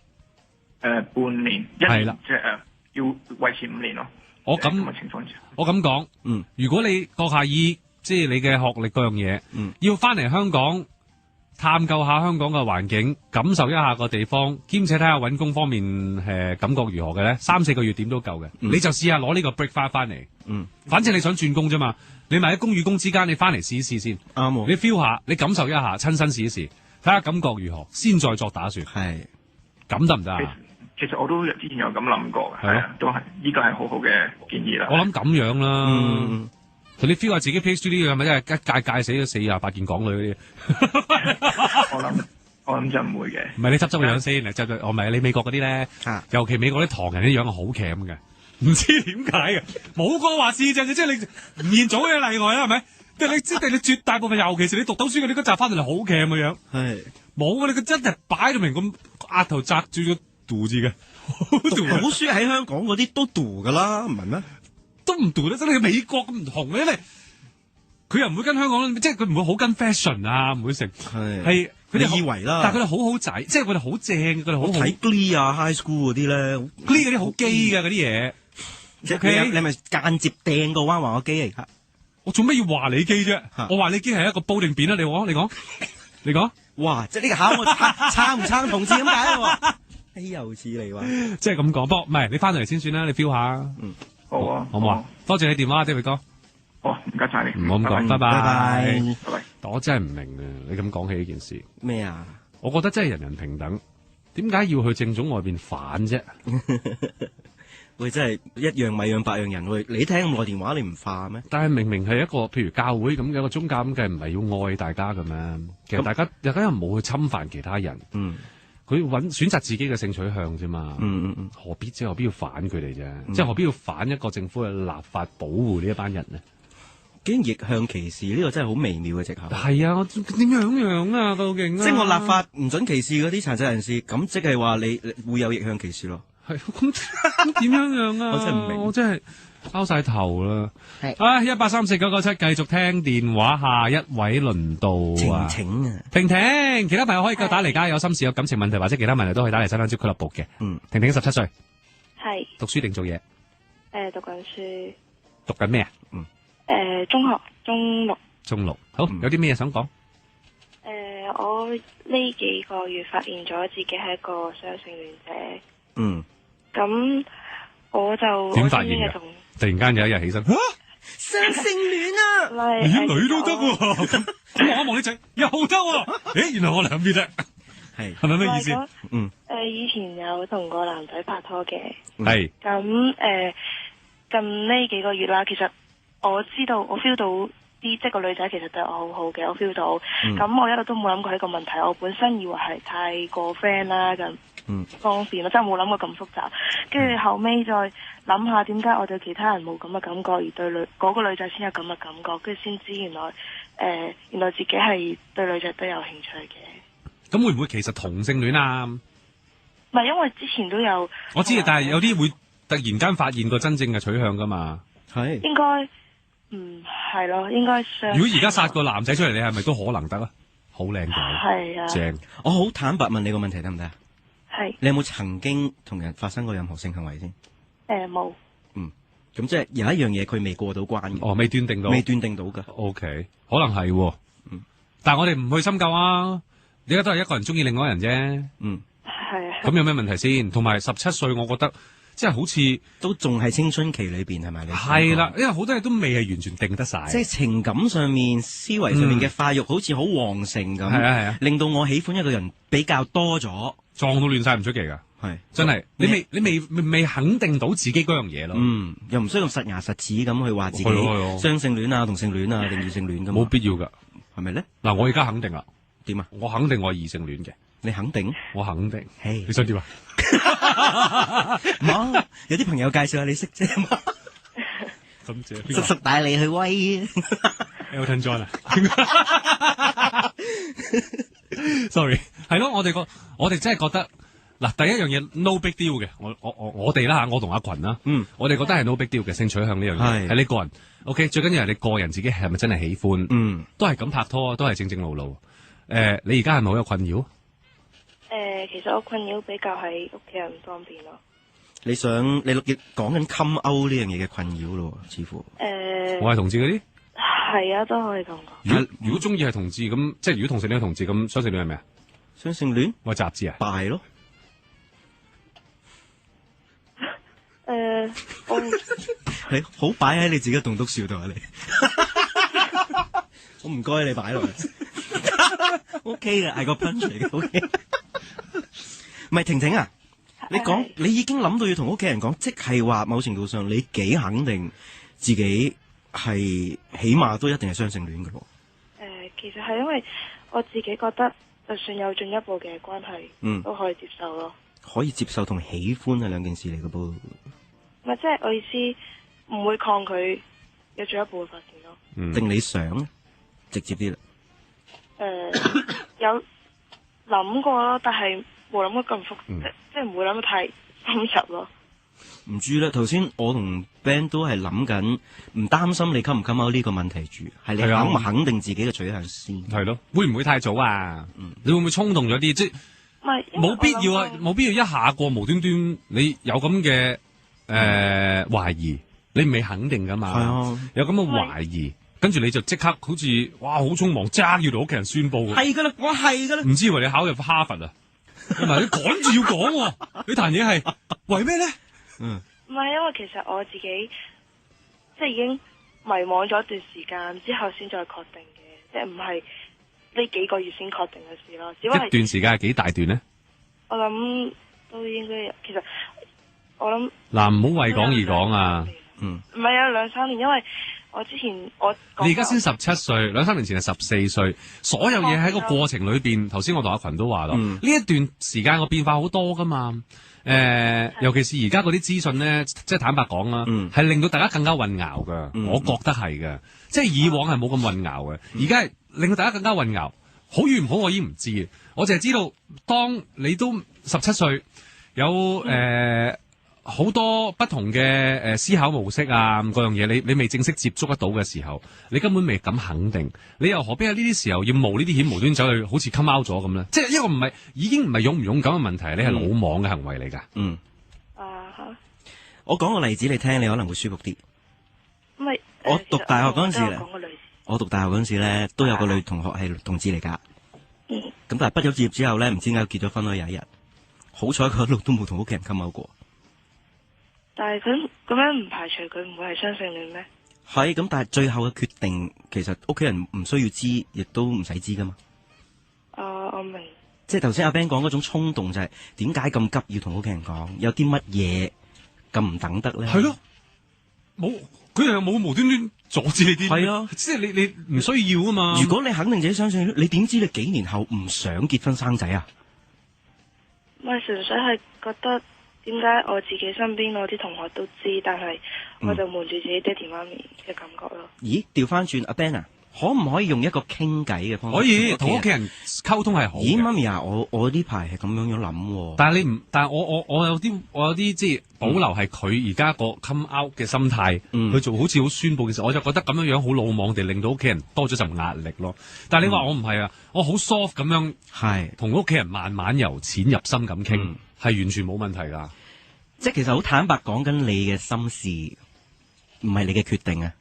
半年，係啦，即係要維持5年咯。我咁嘅情況之下，我咁講，如果你閣下以即係你嘅學歷嗰樣嘢，要翻嚟香港。探究下香港嘅環境，感受一下個地方，兼且睇下揾工方面感覺如何嘅咧，3-4個月點都夠嘅。你就試下攞呢個 break 翻嚟，反正你想轉工啫嘛，你咪喺工與工之間，你翻嚟試一試先，啱。你 feel 下，你感受一下，親身試一試，睇下感覺如何，先再作打算。係咁得唔得啊？其實我都之前有咁諗過嘅，係啊，都係呢個係好好嘅建議啦。我諗咁樣啦。你 feel 下自己 PhD 呢個係咪真係一屆死咗48件港女嗰啲？我諗就唔會嘅。唔係你執個樣先，執我唔係你美國嗰啲咧，尤其美國啲唐人啲樣係好鉗嘅，唔知點解嘅，冇個話事啫，即係你吳彥祖嘅例外啦，係咪？即係你絕大部分，尤其是你讀到書嗰啲嗰集翻嚟好鉗嘅樣，係冇你佢真係擺到明咁額頭紮住咗杜字嘅，讀好書喺香港嗰啲都杜噶啦，唔係咩？都唔讀得，真係美國咁唔同嘅，因為佢又唔會跟香港，即係佢唔會好跟 fashion 啊，唔會成係佢哋以為啦，但係佢哋好好仔，即係佢哋好正，佢哋好睇 Glee 啊 High School 嗰啲咧 ，Glee 嗰啲好基嘅嗰啲嘢。你咪間接掟個彎話我基嚟㗎？我做咩要話你基啫？我話你基係一個煲定扁啊！你講，哇！即係呢個考我撐唔撐同志咁解喎？又似你話，即係咁講，不過唔係你翻到嚟先算啦，你 feel 下。好啊，好唔好啊？多謝你電話，David 哥。好，唔該晒你。唔好咁講，拜拜。我真係唔明啊！你咁講起呢件事咩啊？我覺得真係人人平等，點解要去正種外邊反啫？喂，真係一樣米養百樣人。喂，你聽咁耐電話，你唔化咩？但係明明係一個譬如教會咁嘅一個宗教咁嘅，唔係要愛大家嘅咩？其實大家又冇去侵犯其他人。佢選擇自己嘅性取向啫嘛，何必要反佢哋啫？即係何必要反一個政府嘅立法保護呢一班人呢？竟然逆向歧視，呢個真係好微妙嘅藉口。係啊，點樣啊？究竟即係我立法唔准歧視嗰啲殘疾人士，咁即係話你會有逆向歧視咯？係咁點樣啊？我真係唔明，我真係拗晒頭啦。1834997繼續聽電話，下一位輪到啊，晴啊，婷婷，其他朋友可以夠打嚟，有心事有感情問題或者其他問題都可以打嚟新香蕉俱樂部嘅。婷婷17歲，係讀書定做嘢？讀緊書。讀緊咩啊？中學中六。中六，好，有啲咩嘢想講？我呢幾個月發現咗自己係一個雙性戀者。咁我就點發現嘅？突然間有一日起身，雙性戀啊！女都得喎，咁望一望呢仔又得喎，原來我兩邊啫，係咪咩意思？以前有同個男仔拍拖嘅，係咁近呢幾個月啦，其實我知道我 feel 到即係個女仔其實對我好好嘅，我 feel 到，咁我一路都冇諗過呢個問題，我本身以為係太過 friend 啦咁。方便，我真係冇諗過咁複雜，跟住後尾再諗下點解我對其他人冇咁嘅感覺，而對嗰個女仔先有咁嘅感覺，跟住先知原來自己係對女仔都有興趣嘅。咁會唔會其實同性戀啊？唔係，因為之前都有，我知，但係有啲會突然間發現個真正嘅取向噶嘛。係應該係咯，應該相。如果而家殺個男仔出嚟，你係咪都可能得啊？好靚仔，係啊，正。我好坦白問你個問題得唔得啊？係。你有冇曾經同人發生過任何性行為先？冇。咁即係有一樣嘢佢未過到關嘅。哦，未斷定到。未斷定到㗎。OK，可能係喎。但係我哋唔去深究啊！而家都係一個人中意另外一個人啫。係啊。咁有咩問題先？同埋17歲，我覺得即係好似都仲係青春期裏邊係咪？你係啦，因為好多嘢都未係完全定得晒。即係情感上面、思維上面嘅發育好似好旺盛咁。係啊，令到我喜歡一個人比較多咗，撞到亂晒唔出奇㗎。係真係，你未肯定到自己嗰樣嘢咯。又唔需要實牙實齒咁去話自己雙性戀啊、同性戀啊定異性戀咁。冇必要㗎，係咪咧？嗱，我而家肯定啦。點啊？我肯定我係異性戀嘅。你肯定？我肯定。Hey. 你想點啊？冇，有啲朋友介紹下你識啫嘛。咁謝。實帶你去威。Elton John 啊？Sorry， 係咯，我哋真係覺得。嗱，第一樣嘢 no big deal 嘅，我哋啦嚇，我同阿群啦，我哋覺得係 no big deal 嘅性取向呢樣嘢，係你個人 ，OK， 最緊要係你個人自己係咪真係喜歡，都係咁拍拖，都係正正路路。你而家係咪好有困擾？其實我困擾比較係屋企人唔方便咯。你講緊 come out 呢樣嘢嘅困擾咯，似乎。我係同志嗰啲。係啊，都可以咁講。如果中意係同志咁，即係如果同性戀係同志咁，雙性戀係咩啊？雙性戀？我係雜誌啊。敗咯。你好擺喺你自己嘅棟篤笑度啊！你，我唔該你擺落去。OK 嘅，係個 punch 嚟嘅。OK， 唔係婷婷啊，你已經諗到要同屋企人講，即係話某程度上你幾肯定自己係起碼都一定係雙性戀嘅咯。其實係因為我自己覺得，就算有進一步嘅關係，都可以接受咯。可以接受同喜歡係兩件事嚟嘅噃。唔係，即係我意思，唔會抗拒有進一步嘅發展咯。定你想直接啲啦。有諗過咯，但係冇諗得咁複雜，即係唔會諗得太深入咯。唔知啦，頭先我同 Ben 都係諗緊，唔擔心你 come 唔 come out 呢個問題住，係你肯唔肯定自己嘅取向先。係咯，會唔會太早啊？你會唔會衝動咗啲？即係冇必要啊，冇必要一下過無端端你有咁嘅懷疑，你未肯定噶嘛？係啊，有咁嘅懷疑，跟住你就即刻好似哇好匆忙，揸要同屋企人宣佈。係噶啦，我係噶啦。唔知以為你考入哈佛啊？同埋你趕住要講，你談嘢係為咩咧？唔係，因為其實我自己即係已經迷惘咗一段時間之後先再確定嘅，即係唔係呢幾個月先確定嘅事咯。只不過一段時間係幾大段咧？我諗都應該有，其實我諗嗱，唔好為講而講啊。唔係有2-3年，因為我之前你而家先17歲，2-3年前係14歲，所有嘢喺個過程裏邊，頭先我同阿群都話咯，呢一段時間個變化好多噶嘛。尤其是而家嗰啲資訊咧，即係坦白講啦，係令到大家更加混淆噶。我覺得係嘅，即係以往係冇咁混淆嘅，而家係令到大家更加混淆。好與唔好我已經唔知，我淨係知道，當你都17歲，有好多不同嘅思考模式啊，嗰樣嘢你未正式接觸得到嘅時候，你根本未敢肯定，你又何必喺呢啲時候要冒呢啲險，無端走去好似 come out 咗咁咧？即係一個已經唔係勇唔勇敢嘅問題，你係魯莽嘅行為嚟㗎。我講個例子你聽，你可能會舒服啲。唔係，我讀大學嗰陣時咧，我讀大學嗰陣時咧，都有個女同學係同志嚟㗎。咁但係畢咗業之後咧，唔知點解結咗婚咯，有一日，好彩佢一路都冇同屋企人 come out 過。但係咁樣唔排除佢唔會係雙性戀咩？係咁，但係最後嘅決定，其實屋企人唔需要知，亦都唔使知噶嘛。我明。即係頭先阿 Ben 講嗰種衝動，就係點解咁急要同屋企人講？有啲乜嘢咁唔等得咧？係咯，佢哋又冇無端端阻止你啲。係啊，即係你唔需要啊嘛。如果你肯定自己相信，你點知你幾年後唔想結婚生仔啊？咪純粹係覺得。點解我自己身邊我啲同學都知，但係我就瞞住自己爹哋媽咪嘅感覺咯。咦，調翻轉阿 Ben 啊，可唔可以用一個傾偈嘅方式？可以同屋企人溝通係好嘅。咦，媽咪啊，我呢排係咁樣諗喎。但係但係我有啲即係保留係佢而家個 come out 嘅心態，去做好似好宣佈嘅時候，我就覺得咁樣樣好魯莽地令到屋企人多咗陣壓力咯。但係你話我唔係啊，我好 soft 咁樣係同屋企人慢慢由淺入深咁傾，係完全冇問題㗎。即係其實好坦白講緊你嘅心事，唔係你嘅決定啊。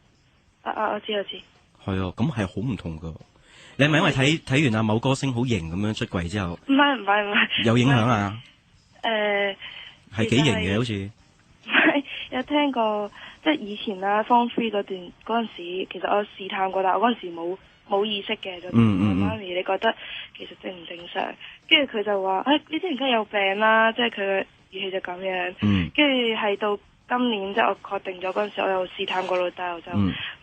我知。係啊，咁係好唔同噶。你係咪因為睇完阿某歌星好型咁樣出櫃之後，唔係有影響啊？係幾型嘅好似。唔係有聽過，即係以前啦，Form 3嗰陣時，其實我試探過，但係我嗰陣時冇意識嘅。就問媽咪，你覺得其實正唔正常？跟住佢就話：你之前梗係有病啦，即係佢嘅語氣就咁樣。跟住係到今年即係我確定咗嗰陣時，我又試探過老豆，我就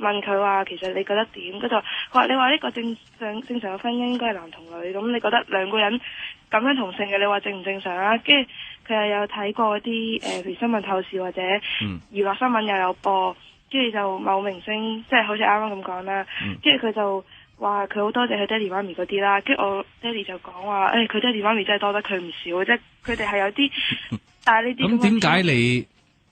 問佢話：其實你覺得點？佢就話：你話呢個正常嘅婚姻應該係男同女，咁你覺得兩個人咁樣同性嘅，你話正唔正常啊？跟住佢又有睇過啲譬如新聞透視或者娛樂新聞又有播，跟住就某明星即係好似啱啱咁講啦，跟住佢就話佢好多謝佢爹哋媽咪嗰啲啦，跟住我爹哋就講話：佢爹哋媽咪真係多得佢唔少，即係佢哋係有啲，但係呢啲咁點解你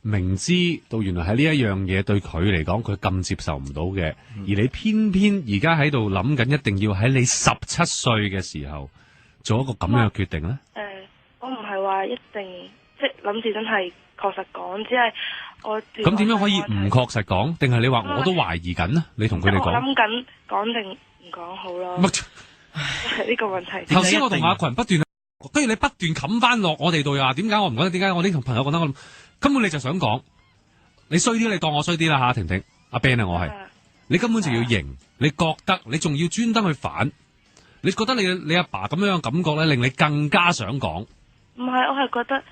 明知道原來係呢一樣嘢對佢嚟講佢咁接受唔到嘅，而你偏偏而家喺度諗緊一定要喺你17歲嘅時候做一個咁樣嘅決定咧？我唔係話一定即係諗住真係確實講，只係我咁點樣可以唔確實講？定係你話我都懷疑緊呢？你同佢哋講？我諗緊講定唔講好咯。係呢個問題。頭先我同阿群不斷，跟住你不斷冚翻落我哋度啊！點解我唔覺得？點解我呢同朋友覺得我根本你就想講你衰啲，你當我衰啲啦吓，婷婷阿 Ben 啊，我係你根本就要贏，你覺得你仲要專登去反，你覺得你阿爸咁樣嘅感覺咧，令你更加想講。唔係，我係覺得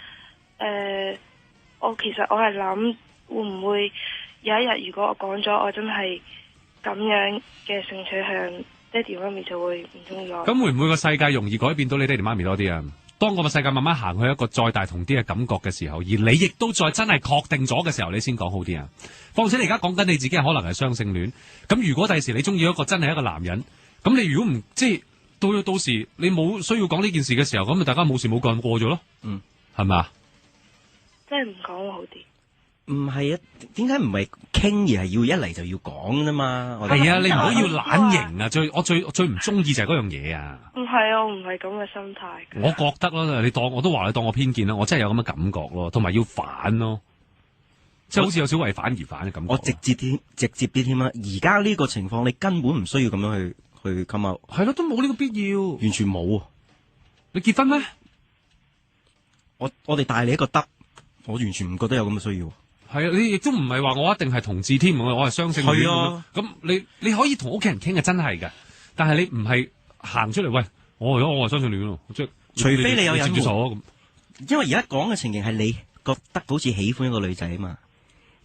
其實我係諗會唔會有一日如果我講咗我真係咁樣嘅性取向，爹哋媽咪就會唔中意我。咁會唔會個世界容易改變到你爹哋媽咪多啲啊？當個世界慢慢行去一個再大同啲嘅感覺嘅時候，而你亦都再真係確定咗嘅時候，你先講好啲啊！況且你而家講緊你自己可能係雙性戀，咁如果第時你中意一個真係一個男人，咁你如果唔即係到時你冇需要講呢件事嘅時候，咁咪大家冇事冇幹過咗咯？係咪啊？即係唔講好啲。唔係啊？點解唔係傾而係要一嚟就要講啫嘛？係啊，你唔好要懶型啊！我最唔中意就係嗰樣嘢啊！唔係啊，我唔係咁嘅心態。我覺得咯，我都話你當我偏見啦，我真係有咁嘅感覺咯，同埋要反咯，即係好似有少為反而反嘅感覺。我直接啲添啦！而家呢個情況，你根本唔需要咁樣去 come out。係咯，都冇呢個必要，完全冇啊！你結婚咩？我哋大你一個得，我完全唔覺得有咁嘅需要。係啊，你亦都唔係話我一定係同志添，我係雙性戀。係啊，咁你可以同屋企人傾嘅，真係㗎。但係你唔係行出嚟，喂，我係雙性戀咯，即係除非你有隱瞞咁。因為而家講嘅情形係你覺得好似喜歡一個女仔啊嘛，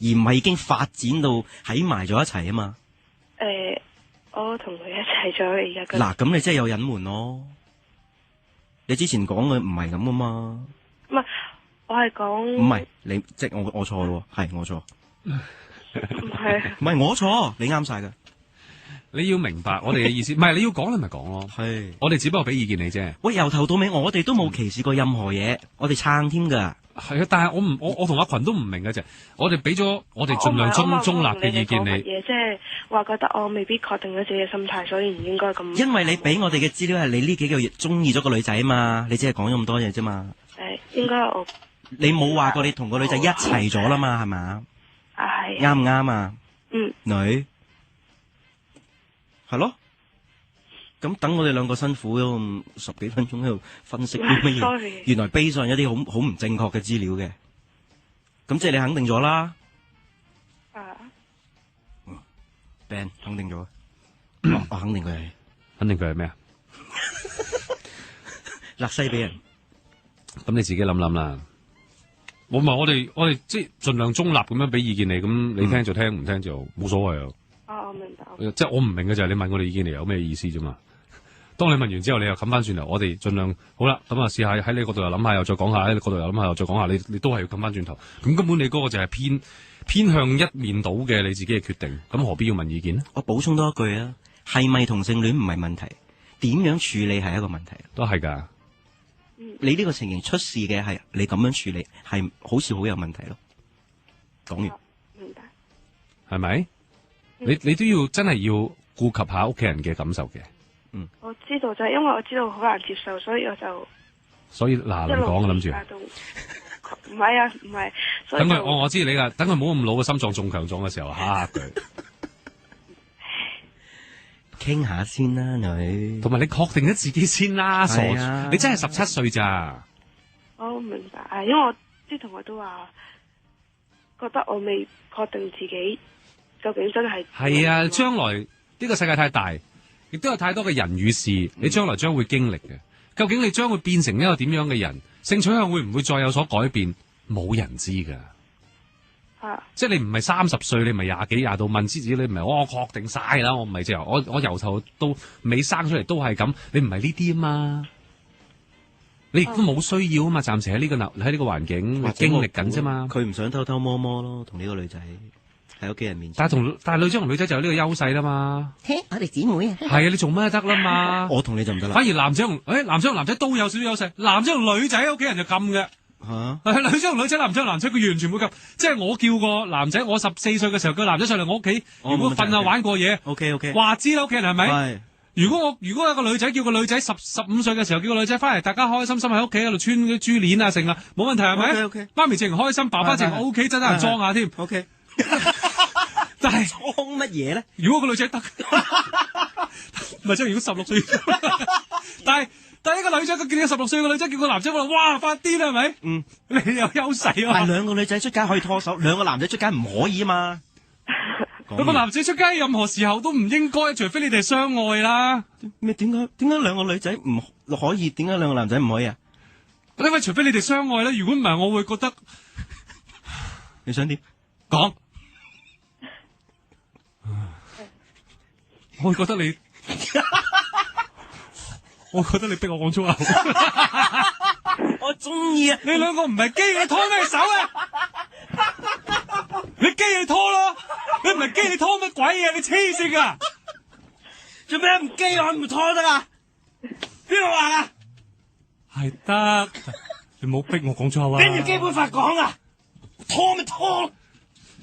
而唔係已經發展到喺埋咗一齊啊嘛。我同佢一齊咗而家。嗱，咁你真係有隱瞞咯。你之前講嘅唔係咁噶嘛？唔係。我係講唔係你，即係我錯咯，係我錯，唔係我錯，你啱晒噶。你要明白我哋嘅意思，唔係你要講你咪講咯。係我哋只不過俾意見你啫。喂，由頭到尾我哋都冇歧視過任何嘢，我哋撐添噶。係啊，但係我同阿群都唔明嘅啫。我哋俾咗我哋盡量中立嘅意見你。嘢即係話覺得我未必確定咗自己嘅心態，所以唔應該咁。因為你俾我哋嘅資料係你呢幾個月中意咗個女仔啊嘛，你只係講咗咁多嘢啫嘛。應該我。你冇話過你同個女仔一齊咗啦嘛，係咪？係。啱唔啱啊？女係咯，咁等我哋兩個辛苦咗10幾分鐘喺度分析啲乜嘢，原來背上一啲好唔正確嘅資料嘅，咁即係你肯定咗啦。Ben 肯定咗，我肯定佢係，肯定佢係咩啊？勒西比人。咁你自己諗諗啦。我哋即係盡量中立咁樣俾意見你，咁你聽就聽，唔聽就冇所謂啊。我明白。即係我唔明嘅就係你問我哋意見嚟有咩意思啫嘛？當你問完之後，你又冚翻轉頭，我哋盡量好啦，咁啊試下喺你嗰度又諗下，又再講下；喺你嗰度又諗下，又再講下。你都係要冚翻轉頭。咁根本你嗰個就係偏向一面倒嘅你自己嘅決定，咁何必要問意見呢？我補充多一句啊，係咪同性戀唔係問題，點樣處理係一個問題，都係㗎。你呢個情形出事嘅係你咁樣處理，係好似好有問題咯。講完，明白，係咪？你都要真係要顧及下屋企人嘅感受嘅。我知道，就係因為我知道好難接受，所以我就嗱唔講啊，諗住。唔係啊，唔係。等佢，我知你啦。等佢冇咁老嘅心臟仲強壯嘅時候，嚇佢。傾下先啦，女。同埋你確定咗自己先啦，傻！啊、你真係17歲咋？我明白，因為我啲同學都話，覺得我未確定自己究竟真係。係啊，將來呢個世界太大，亦都有太多嘅人與事，你將來將會經歷嘅。究竟你將會變成一個點樣嘅人？性取向會唔會再有所改變？冇人知㗎。即係你唔係30歲，你唔係廿幾廿度問自己，你唔係我確定晒啦，我唔係即係我由頭到尾生出嚟都係咁，你唔係呢啲啊嘛，你亦都冇需要啊嘛，暫時喺呢個環境經歷緊啫嘛。佢唔想偷偷摸摸咯，同呢個女仔喺屋企人面前。但係女仔同女仔就有呢個優勢啦嘛。我哋姊妹啊。係啊，你做咩得啦嘛？我同你就唔得啦。反而男仔同男仔都有少少優勢，男仔同女仔屋企人就咁嘅。女仔同女仔，男仔同男仔，佢完全會咁。即係我叫個男仔，我14歲嘅時候叫男仔上嚟我屋企，如果瞓下玩過嘢，OK，話知啦，屋企人係咪？如果有個女仔叫個女仔15歲嘅時候叫個女仔翻嚟，大家開開心心喺屋企喺度穿啲珠鏈啊，成啦，冇問題係咪？OK，媽咪淨開心，爸爸淨 OK，真係裝下添。OK，但係裝乜嘢咧？如果個女仔得，咪即係如果16歲，但係一個女仔佢叫16歲嘅女仔叫個男仔，我話哇發癲係咪？你有優勢啊！但係兩個女仔出街可以拖手，兩個男仔出街唔可以啊嘛。兩個男仔出街任何時候都唔應該，除非你哋相愛啦。咩？點解兩個女仔唔可以？點解兩個男仔唔可以啊？因為除非你哋相愛啦，如果唔係，我會覺得你想點講？我會覺得你。我覺得你逼我講粗口，我中意啊！你兩個唔係基，你拖咩手啊？你基你拖咯，你唔係基你拖乜鬼嘢？你黐線噶！做咩唔基我唔拖得啊？邊度話啊？係得，你唔好逼我講粗口啊！跟住基本法講啊，拖咪拖。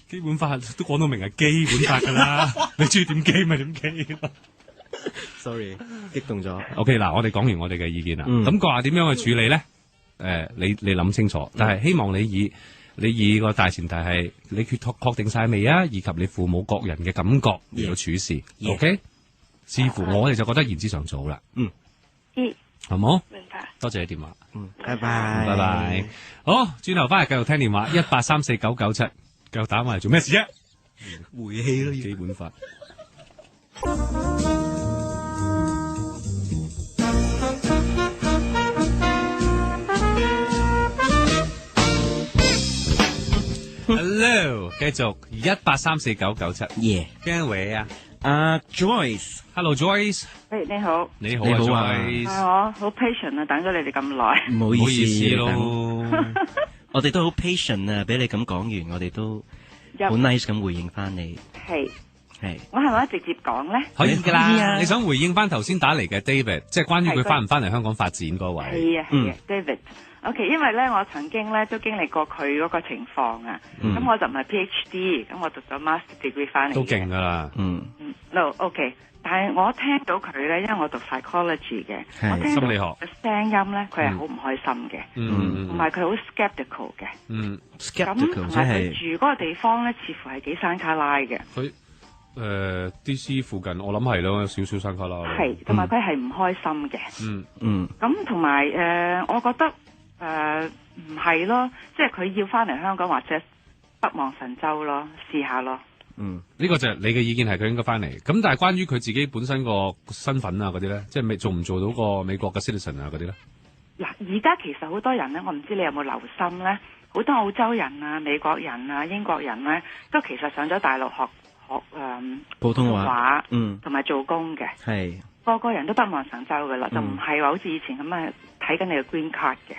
基本法都講到明係基本法噶啦，你中意點基咪點基。Sorry， 激動咗。OK， 嗱，我哋講完我哋嘅意見啦。咁佢話點樣去處理咧？你諗清楚，但係希望你以個大前提係你確定晒未啊？以及你父母各人嘅感覺嚟到處事。OK， 似乎我哋就覺得言之尚早啦。好冇？明白。多謝你電話。拜拜。拜拜。好，轉頭翻嚟繼續聽電話，1834997，繼續打埋嚟做咩事啫？回氣咯，基本法。Hello， 繼續1834997。邊位啊？Joyce。Hello Joyce。你好。你好啊 Joyce。我好 patient 啊，等咗你哋咁耐。唔好意思咯。我哋都好 patient 啊，俾你咁講完，我哋都好 nice 咁回應翻你。係。我係咪直接講咧？可以噶啦。你想回應翻頭先打嚟嘅 David， 即係關於佢翻唔翻嚟香港發展嗰位。係啊，David。OK， 因為咧我曾經咧都經歷過佢嗰個情況啊。咁我就唔係 PhD， 咁我讀咗 Master Degree 翻嚟。都勁噶啦。OK， 但係我聽到佢咧，因為我讀 psychology 嘅，我聽到心理學嘅聲音咧，佢係好唔開心嘅，同埋佢好 skeptical 嘅。skeptical 同埋佢住嗰個地方咧，似乎係幾山卡拉嘅。DC 附近，我諗係咯，有少少山卡拉。係，同埋佢係唔開心嘅。咁同埋我覺得唔係咯，即係佢要翻嚟香港或者北望神州咯，試下咯。呢個就係你嘅意見，係佢應該翻嚟。咁但係關於佢自己本身個身份啊嗰啲咧，即係做唔做到個美國嘅 citizen 啊嗰啲咧？嗱，而家其實好多人咧，我唔知你有冇留心咧，好多澳洲人啊、美國人啊、英國人咧，都其實上咗大陸學普通話，同埋做工嘅，係個人都北望神州噶啦，就唔係話好似以前咁樣睇緊你嘅 green card 嘅。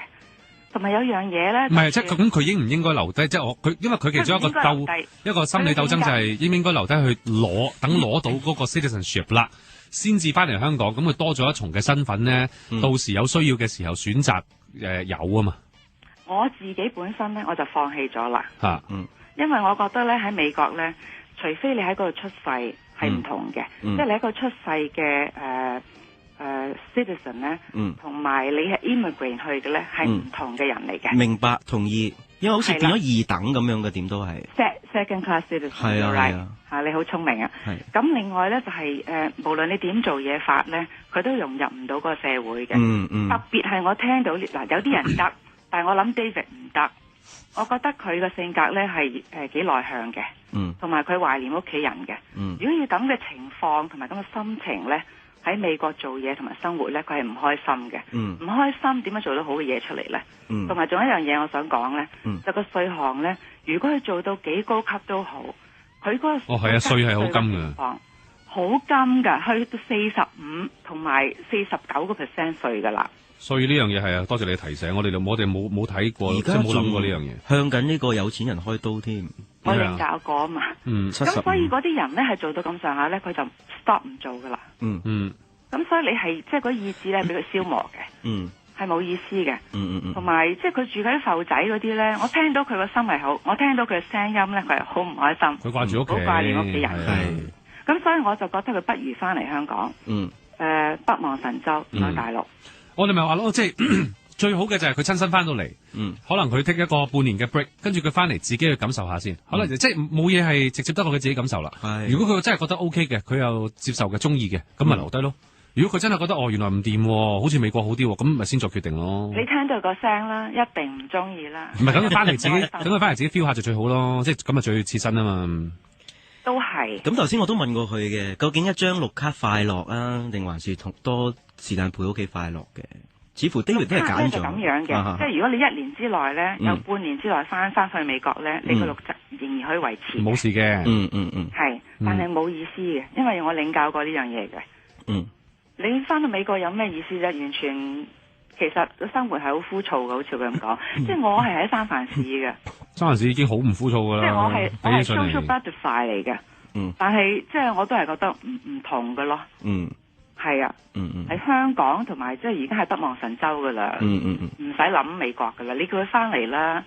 同埋有樣嘢咧，唔係即係咁，佢應唔應該留低？即係佢，因為佢其中一個心理鬥爭就係應唔應該留低去攞到嗰個 citizenship 啦。先至翻嚟香港，咁佢多咗一重嘅身份咧，到時有需要嘅時候選擇有啊嘛。我自己本身咧，我就放棄咗啦。嗯，因為我覺得咧喺美國咧，除非你喺嗰度出世係唔同嘅，即係你喺個出世嘅citizen 咧，同埋你係 immigrant 去嘅咧係唔同嘅人嚟嘅。明白，同意。因為好似變咗二等咁樣嘅，點都係 second class citizen。係啊，嚇你好聰明啊！咁另外咧就係無論你點做嘢法咧，佢都融入唔到個社會嘅。特別係我聽到嗱，有啲人得，但係我諗 David 唔得。我覺得佢個性格咧係幾內向嘅，同埋佢懷念屋企人嘅。如果要咁嘅情況同埋咁嘅心情咧，喺美國做嘢同埋生活咧，佢係唔開心嘅。唔開心點樣做到好嘅嘢出嚟咧？同埋仲有一樣嘢我想講咧，就個稅項咧，如果佢做到幾高級都好，佢嗰個係啊，稅係好金㗎，好金㗎，去到45同埋49% 稅㗎啦。所以呢樣嘢係啊，多謝你提醒我哋冇睇過，即係冇諗過呢樣嘢。向緊呢個有錢人開刀添，我領教過啊嘛。咁所以嗰啲人咧係做到咁上下咧，佢就 stop 唔做㗎啦。咁所以你係即係嗰意志咧俾佢消磨嘅，係冇意思嘅。同埋即係佢住喺啲埠仔嗰啲咧，我聽到佢個心係好，我聽到佢嘅聲音咧，佢係好唔開心，佢掛住屋企，好掛念屋企人。咁所以我就覺得佢不如翻嚟香港，北望神州上大陸。我哋咪話咯，即係最好嘅就係佢親身翻到嚟，可能佢 take 一個半年嘅 break， 跟住佢翻嚟自己去感受下先，可能即係冇嘢係直接得落佢自己感受啦。如果佢真係覺得 OK 嘅，佢又接受嘅，中意嘅，咁咪留低咯。如果佢真係覺得原來唔掂，好似美國好啲，咁咪先作決定咯。你聽到個聲啦，一定唔中意啦。唔係，等佢翻嚟自己，等佢翻嚟自己 feel 下就最好咯，即係咁啊最切身啊嘛。都係。咁頭先我都問過佢嘅，究竟一張綠卡快樂啊，定還是同多時間陪屋企快樂嘅？似乎 David 都係揀咗。咁樣嘅，即係如果你1年之內咧，有半年之內翻去美國咧，你個綠卡仍然可以維持。冇事嘅。係，但係冇意思嘅，因為我領教過呢樣嘢嘅。你翻到美國有咩意思啫？完全其實生活係好枯燥嘅，好似佢咁講。即係我係喺三藩市嘅。三藩市已經好唔枯燥㗎啦。即係我係 social butterfly 嚟嘅。但係即係我都係覺得唔同嘅咯。係啊。喺香港同埋即係而家係北望神州㗎啦。唔使諗美國㗎啦，你叫佢翻嚟啦。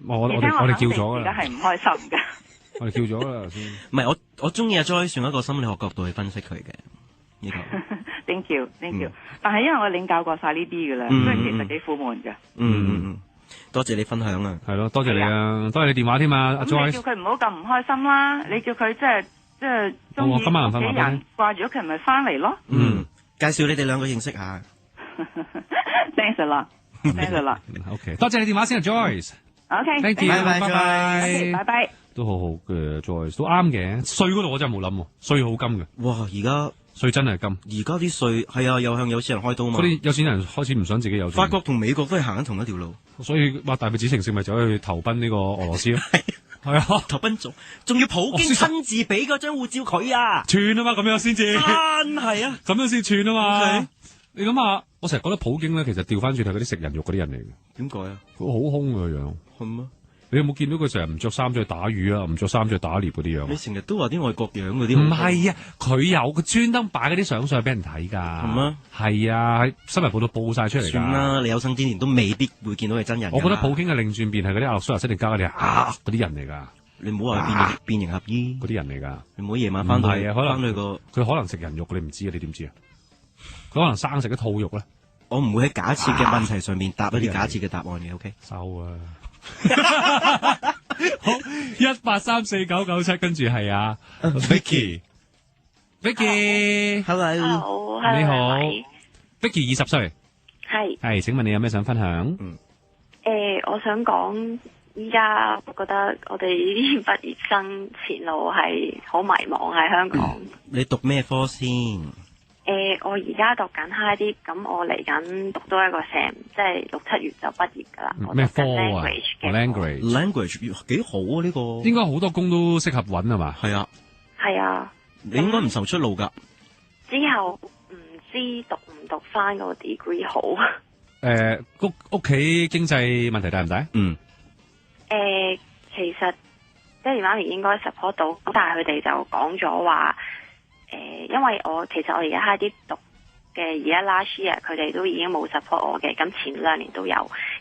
我哋叫咗㗎啦。而家係唔開心㗎。我哋叫咗㗎啦先。唔係我中意阿 Joyce 用一個心理學角度去分析佢嘅。Thank you。但係因為我領教過晒呢啲㗎啦，所以其實幾苦悶㗎。多謝你分享啊，係咯，多謝你啊，多謝你電話添啊，阿 Joyce。你叫佢唔好咁唔開心啦，你叫佢即係中意屋企人掛住屋企人咪翻嚟咯。介紹你哋兩個認識下。Thanks a lot。OK， 多謝你電話先啊 ，Joyce。OK，Thank you，拜拜。都好好嘅 Joyce， 都啱嘅。稅嗰度我真係冇諗，稅好金嘅。哇，而家稅真係金。而家啲稅係啊，又向有錢人開刀嘛。嗰啲有錢人開始唔想自己有。法國同美國都係行緊同一條路，所以話大鼻子城市咪走去投奔呢個俄羅斯咯。係啊，投奔仲要普京親自俾嗰張護照佢啊，串啊嘛，咁樣先至。真係啊，咁樣先串啊嘛。你諗下，我成日覺得普京咧，其實調翻轉係嗰啲食人肉嗰啲人嚟嘅。點解啊？佢好兇嘅樣。係咩？你有冇見到佢成日唔着衫出去打魚啊？唔着衫出去打獵嗰啲樣？你成日都話啲外國樣嗰啲。唔係啊，佢專登擺嗰啲相上去俾人睇㗎。係咩？係啊，喺新聞報道報晒出嚟㗎。算啦，你有生之年都未必會見到佢真人。我覺得普京嘅另轉變係嗰啲阿諾舒華辛力加嗰啲嗰啲人嚟㗎。你唔好話變形俠醫嗰啲人嚟㗎。你唔好夜晚翻到係啊，可能佢可能食人肉，你唔知啊？你點知啊？佢可能生食啲兔肉咧。我唔會喺假設嘅問題上面答一啲假設嘅答案嘅。OK， 收啊。好，1834997，跟住係啊 Vicky，Hello， 你好 ，Vicky 20歲，係，請問你有咩想分享？我想講，依家覺得我哋呢啲畢業生前路係好迷茫喺香港。你讀咩科先？我而家讀緊 high 啲，咁我嚟緊讀多一個 sem， 即係6、7月就畢業噶啦。咩科啊 ？language 幾好啊！呢個應該好多工都適合揾係嘛？係啊，係啊。你應該唔受出路噶。之後唔知讀唔讀翻個 degree 好？屋企經濟問題大唔大？其實爹哋媽咪應該 support 到，但係佢哋就講咗話。因為其實我而家 high dip 讀嘅而家 last year 佢哋都已經冇 support 我嘅，咁前2年都有，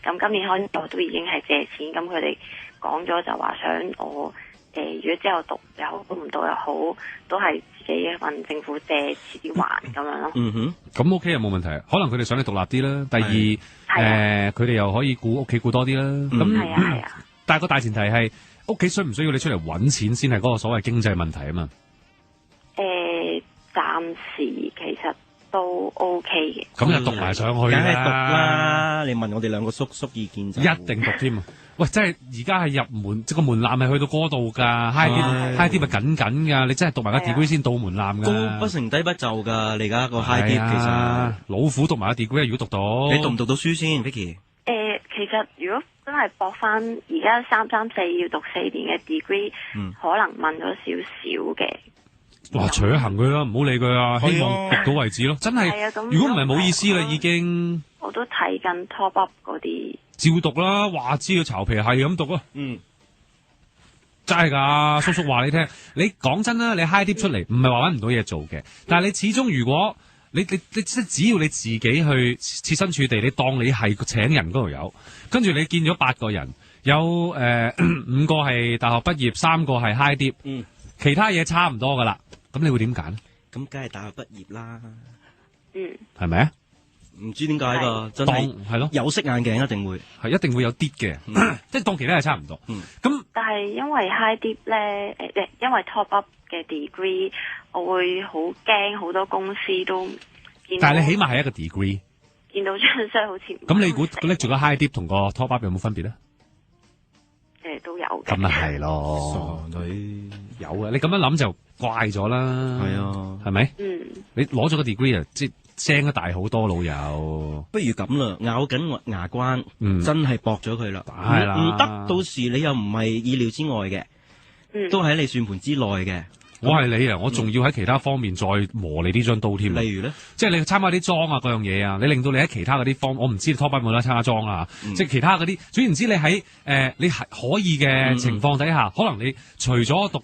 咁今年開始我都已經係借錢，咁佢哋講咗就話想我如果之後讀又好，讀唔讀又好，都係自己問政府借遲啲還咁樣咯。嗯哼，咁 OK 又冇問題，可能佢哋想你獨立啲啦。第二，佢哋又可以顧屋企顧多啲啦。咁係啊，但係個大前提係屋企需唔需要你出嚟揾錢先係嗰個所謂經濟問題啊嘛。暫時其實都 OK 嘅。咁就讀埋上去啦，梗係讀啦。你問我哋兩個叔叔意見就一定讀添啊！喂，真係而家係入門，即係個門檻係去到嗰度㗎，high dip 咪緊緊㗎。你真係讀埋個 degree 先到門檻㗎。高不成低不就㗎。你而家個 high dip 其實老虎讀埋個 degree，如果讀到，你讀唔讀到書先 ，Vicky？其實如果真係搏翻而家334要讀4年嘅 degree，可能問咗少少嘅。哇！隨行佢啦，唔好理佢啊，希望讀到為止咯。真係，如果唔係冇意思啦，已經。我都睇緊 top up 嗰啲。照讀啦，話知佢巢皮係咁讀啊。真係㗎，叔叔話你聽。你講真啦，你 high dip 出嚟，唔係話揾唔到嘢做嘅。但係你始終如果你即係只要你自己去設身處地，你當你係請人嗰度有，跟住你見咗8個人，有5個係大學畢業，3個係 high dip，其他嘢差唔多㗎啦。咁你會點揀？咁梗係大學畢業啦。係咪啊？唔知點解㗎，真係係咯，有色眼鏡一定會係一定會有啲嘅，即係當其他係差唔多。咁但係因為 high dip 咧，因為 top up 嘅 degree， 我會好驚好多公司都見到。但係你起碼係一個 degree， 見到張相好似咁，你估拎住個 high dip 同個 top up 有冇分別咧？都有嘅。咁咪係咯，傻女有啊！你咁樣諗就怪咗啦。係啊，係咪？你攞咗個 degree 啊，即係聲得大好多，老友。不如咁啦，咬緊牙關，真係搏咗佢啦。係啦，唔得，到時你又唔係意料之外嘅，都喺你算盤之內嘅。我係你啊！我仲要喺其他方面再磨你呢張刀添。例如咧，即係你參加啲裝啊，嗰樣嘢啊，你令到你喺其他嗰啲方，我唔知你 top up 有冇得參加裝啊。即係其他嗰啲，總言之，你喺你係可以嘅情況底下，可能你除咗讀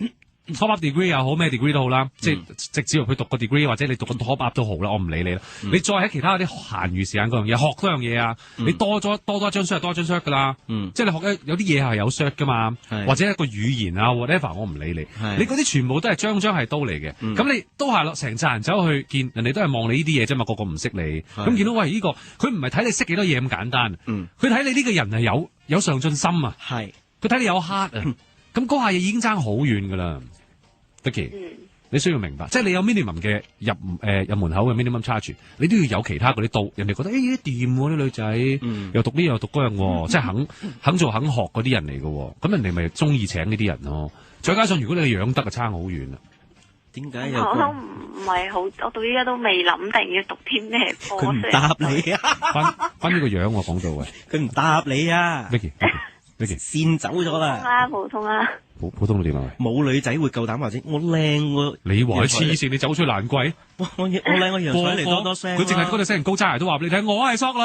top up degree 又好，咩 degree 都好啦，即係直接入去讀個 degree 或者你讀個 top up 都好啦，我唔理你啦。你再喺其他嗰啲閒餘時間嗰樣嘢學多樣嘢啊，你多咗一張 cert 多一張 cert 噶啦。即係你學有啲嘢係有 cert 噶嘛，或者一個語言啊 whatever， 我唔理你。你嗰啲全部都係張係刀嚟嘅。咁你都係咯，成扎人走去見人哋都係望你呢啲嘢啫嘛，個個唔識你。咁見到喂呢個，佢唔係睇你識幾多嘢咁簡單，佢睇你呢個人係有上進心啊。佢睇你有 heart 啊。咁嗰下嘢已經爭好遠噶啦，Vicky，你需要明白，即係你有 minimum 嘅入門口嘅 minimum charge， 你都要有其他嗰啲刀，人哋覺得掂喎啲女仔，又讀呢又讀嗰樣，即係肯做肯學嗰啲人嚟嘅，咁人哋咪中意請呢啲人咯。再加上如果你養得就差好遠啦。點解我都唔係好，我到依家都未諗定要讀啲咩科。佢唔答你啊！關呢個樣我講到嘅，佢唔答你啊 ，Vicky。先走咗啦，普通啦，普通到點啊？冇女仔會夠膽話啫，我靚喎。你話黐線，你走出蘭桂，我靚我洋水嚟多多聲。佢淨係嗰對西人高踭鞋都話俾你聽，我係索女。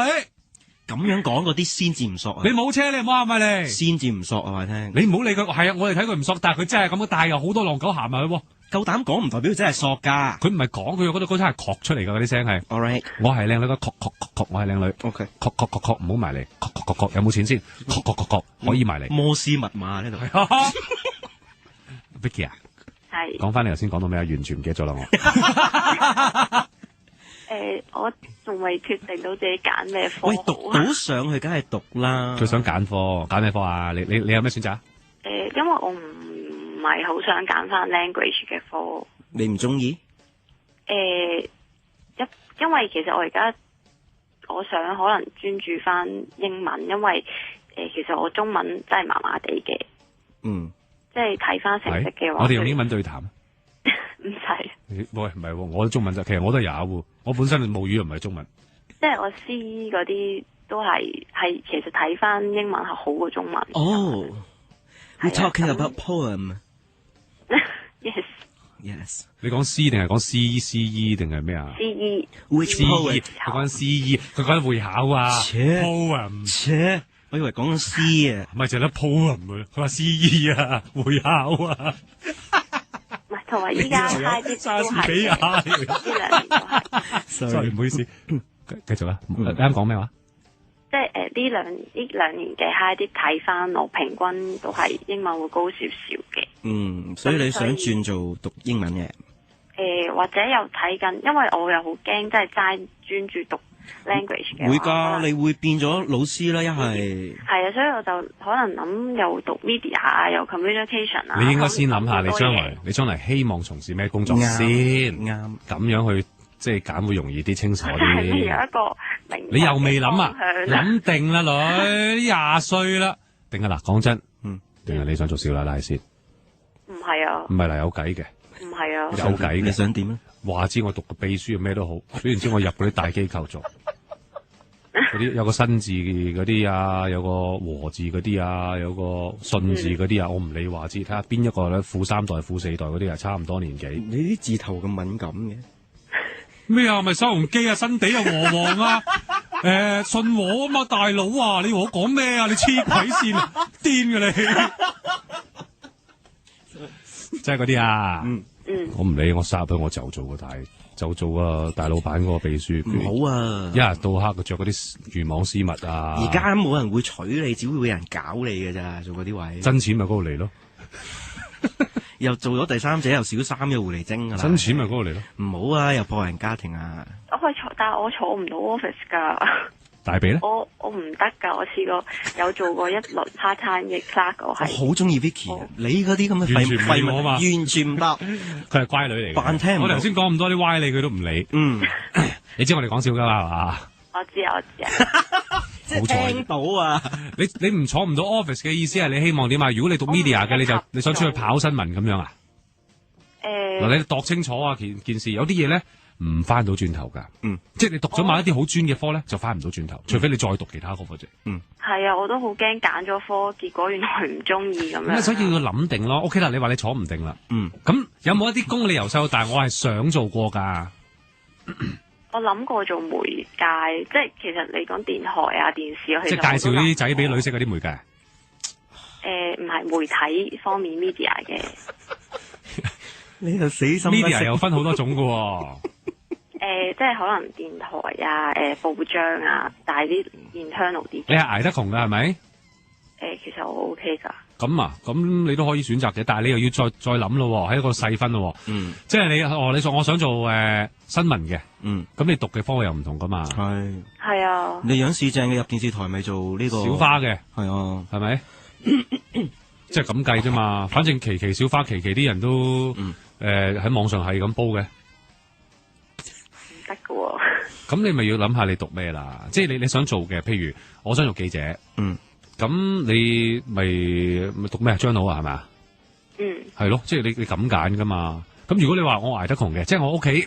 咁樣講嗰啲先至唔索啊！你冇車，你唔好話埋嚟。先至唔索啊！我聽，你唔好理佢。係啊，我哋睇佢唔索，但係佢真係咁，但係有好多浪狗行埋去。夠膽講唔代表真係索噶。佢唔係講，佢嗰度高踭係確出嚟噶嗰啲聲係。All right，我係靚女，確，我係靚女。OK，確，唔好埋嚟。確，有冇錢先？確，可以埋嚟。摩斯密碼呢度。Vicky 啊，係。講翻你頭先講到咩啊？完全唔記得咗啦我。我仲未決定到自己揀咩科。喂，讀到上去梗係讀啦。佢想揀科，揀咩科啊？你有咩選擇？因為我唔係好想揀翻 language 嘅科。你唔中意？因為其實我而家我想可能專注翻英文，因為其實我中文真係麻麻地嘅。即係睇翻成績嘅話，我哋用英文對談。唔使。喂，唔係，我中文其實我都有，我本身母語又唔係中文。即係我 C 嗰啲都係其實睇翻英文係好過中文。Oh, we're talking about poem. Yes. 你講 C 定係講 CE 定係咩啊 ？CE。Which poem？ 佢講 CE， 佢講會考啊。poem。我以為講緊 C 啊，唔係就得 poem 佢話 CE 啊，會考啊。同埋依家 high 啲都係呢2年都係。sorry， 唔好意思，繼續啦。你啱講咩話？即係呢兩年嘅 high 啲睇翻我平均都係英文會高少少嘅。所以你想轉做讀英文嘅？或者又睇緊，因為我又好驚，即係齋專注讀 language 嘅。會㗎，你會變咗老師啦，一係。係啊，所以我就可能諗又讀 media 啊，又 communication 啊。你應該先諗下你將來希望從事咩工作先，啱咁樣去即係揀會容易啲清楚啲。有一個明。你又未諗啊？諗定啦，女20歲啦，定係嗱講真，定係你想做少奶奶先？唔係啊。唔係啦，有計嘅。唔係啊，有計嘅。你想點咧？話知我讀個秘書咩都好，總之我入嗰啲大機構做，嗰啲有個新字嗰啲啊，有個和字嗰啲啊，有個信字嗰啲啊，我唔理話知，睇下邊一個咧，富3代、富4代嗰啲係差唔多年紀。你啲字頭咁敏感嘅咩啊？咪收紅機啊，新地啊，和黃啊，信和啊嘛，大佬啊，你同我講咩啊？你黐鬼線啊，癲㗎你！即係嗰啲啊，我唔理，我殺佢我就做個大老闆嗰個秘書。唔好啊！一日到黑佢着嗰啲漁網絲襪啊！而家冇人會娶你，只會有人搞你嘅咋，做嗰啲位。真錢咪嗰度嚟咯，又做咗第三者，又小三，又狐狸精噶啦。真錢咪嗰度嚟咯。唔好啊！又破人家庭啊！我可以坐，但係我坐唔到 office 噶。大髀咧？我唔得噶，我試過有做過一輪 part time 嘅 clerk，我係好中意 Vicky 啊！你嗰啲咁嘅廢物嘛，完全唔得。佢係乖女嚟嘅，扮聽唔到。我頭先講咁多啲歪理，佢都唔理。你知我哋講笑噶嘛，係嘛？我知啊。即係聽到啊！你唔坐唔到 office 嘅意思係你希望點啊？如果你讀 media 嘅，你想出去跑新聞咁樣啊？嗱，你度清楚啊件事，有啲嘢咧。唔翻到轉頭噶，即係你讀咗某一啲好專嘅科咧，就翻唔到轉頭，除非你再讀其他科啫。係啊，我都好驚揀咗科，結果原來唔中意咁樣。所以要諗定咯。OK 啦，你話你坐唔定啦。咁有冇一啲工你由細到大我係想做過噶？我諗過做媒介，即係其實你講電台啊、電視，即係介紹啲仔俾女識嗰啲媒介。唔係媒體方面 media 嘅。你又死心 media 又分好多種噶。即係可能電台啊、報章啊，帶啲 internal 啲。你係捱得窮噶係咪？其實我 OK 噶。咁啊，咁你都可以選擇嘅，但係你又要再諗咯，喺一個細分咯。即係你我想做新聞嘅。咁你讀嘅科又唔同噶嘛？係啊。你樣市正嘅入電視台咪做呢個小花嘅？係啊，係咪？即係咁計啫嘛，反正期小花期啲人都喺網上係咁煲嘅。得嘅喎，咁你咪要諗下你讀咩啦？即係你想做嘅，譬如我想做記者，咁你咪讀咩journal啊？係咪啊？係咯，即係你咁揀噶嘛？咁如果你話我捱得窮嘅，即係我屋企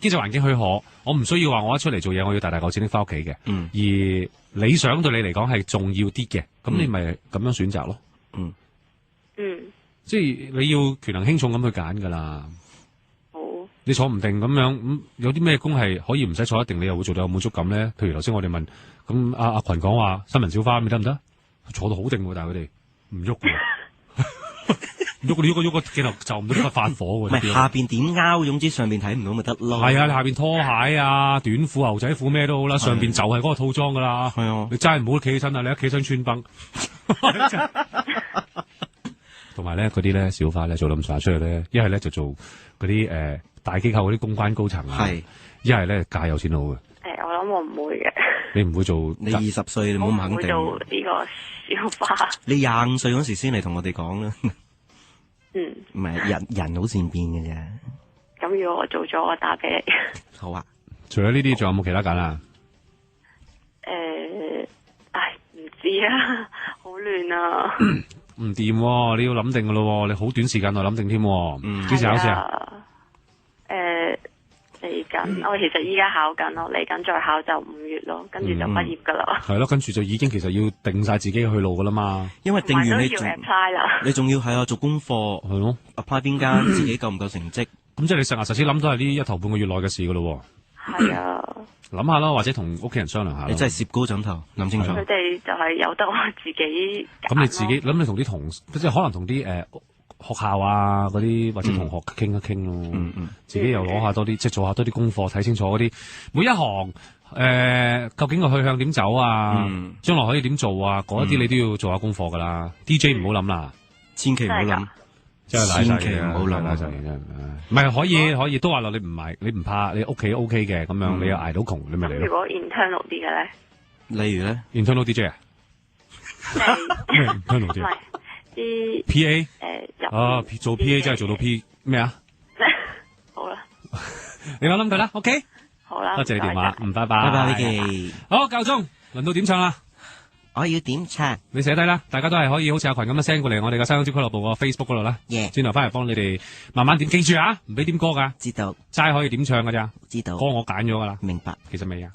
經濟環境許可，我唔需要話我一出嚟做嘢，我要大嚿錢拎翻屋企嘅。而理想對你嚟講係重要啲嘅，咁你咪咁樣選擇咯。即係你要權衡輕重咁去揀噶啦。你坐唔定咁樣，有啲咩工係可以唔使坐一定，你又會做到有滿足感咧？譬如頭先我哋問，咁阿群講話新聞小花，你得唔得？坐到好定喎，但係佢哋唔喐嘅，喐個鏡頭就唔到，呢個發火喎。唔係下邊點拗，總之上邊睇唔到咪得咯。係啊，你下邊拖鞋啊、短褲、牛仔褲咩都好啦，上邊就係嗰個套裝噶啦。係啊，你真係唔好企起身啊！你一企起身穿崩。同埋咧，嗰啲咧小花咧做咁上下出去咧，一係咧就做嗰啲大機構嗰啲公關高層啊，一係咧嫁有錢佬嘅。我諗我唔會嘅。你唔會做？你20歲，你冇咁肯定。我唔會做呢個小花。你25歲嗰時先嚟同我哋講啦。唔係人好善變嘅啫。咁如果我做咗，我打俾你。好啊。除咗呢啲，仲有冇其他揀啊？唔知啊，好亂啊。唔掂喎，你要諗定噶咯，你好短時間內諗定添。幾時考試啊？嚟緊，我其實依家考緊咯，嚟緊再考就5月咯，跟住就畢業噶啦。係咯，跟住就已經其實要定晒自己嘅去路噶啦嘛。因為定完你仲 apply 啦，你仲要係做功課，係咯 apply 邊間，自己夠唔夠成績？咁即係你實實諗都係呢1頭半個月內嘅事噶咯。係啊。諗下啦，或者同屋企人商量下。你真係攝高枕頭，諗清楚。佢哋就係由得我自己。咁你自己諗，你同啲同即係可能同啲學校啊嗰啲或者同學傾一傾咯，自己又攞下多啲，即係做下多啲功課，睇清楚嗰啲每一行究竟個去向點走啊，將來可以點做啊，嗰一啲你都要做下功課噶啦。DJ 唔好諗啦，千祈唔好諗。真係千祈唔好諗啊！真係唔係可以都話咯，你唔怕，你屋企 OK 嘅咁樣，你又捱到窮，你咪嚟咯。如果 internal 啲嘅咧，例如咧 internal DJ 啊，internal 啲啲 PA 啊做 PA 真係做到 P 咩啊？好啦，你諗佢啦 ，OK？ 好啦，多謝你電話，拜拜，拜拜，Vicky。好，夠鐘輪到點唱啦。我要點唱，你寫低啦，大家都係可以好似阿群咁樣 send 過嚟我哋嘅西香蕉俱樂部個 Facebook 嗰度啦。轉頭翻嚟幫你哋慢慢點，記住啊，唔俾點歌噶，知道，齋可以點唱噶咋，知道，歌我揀咗噶啦，明白，其實未啊。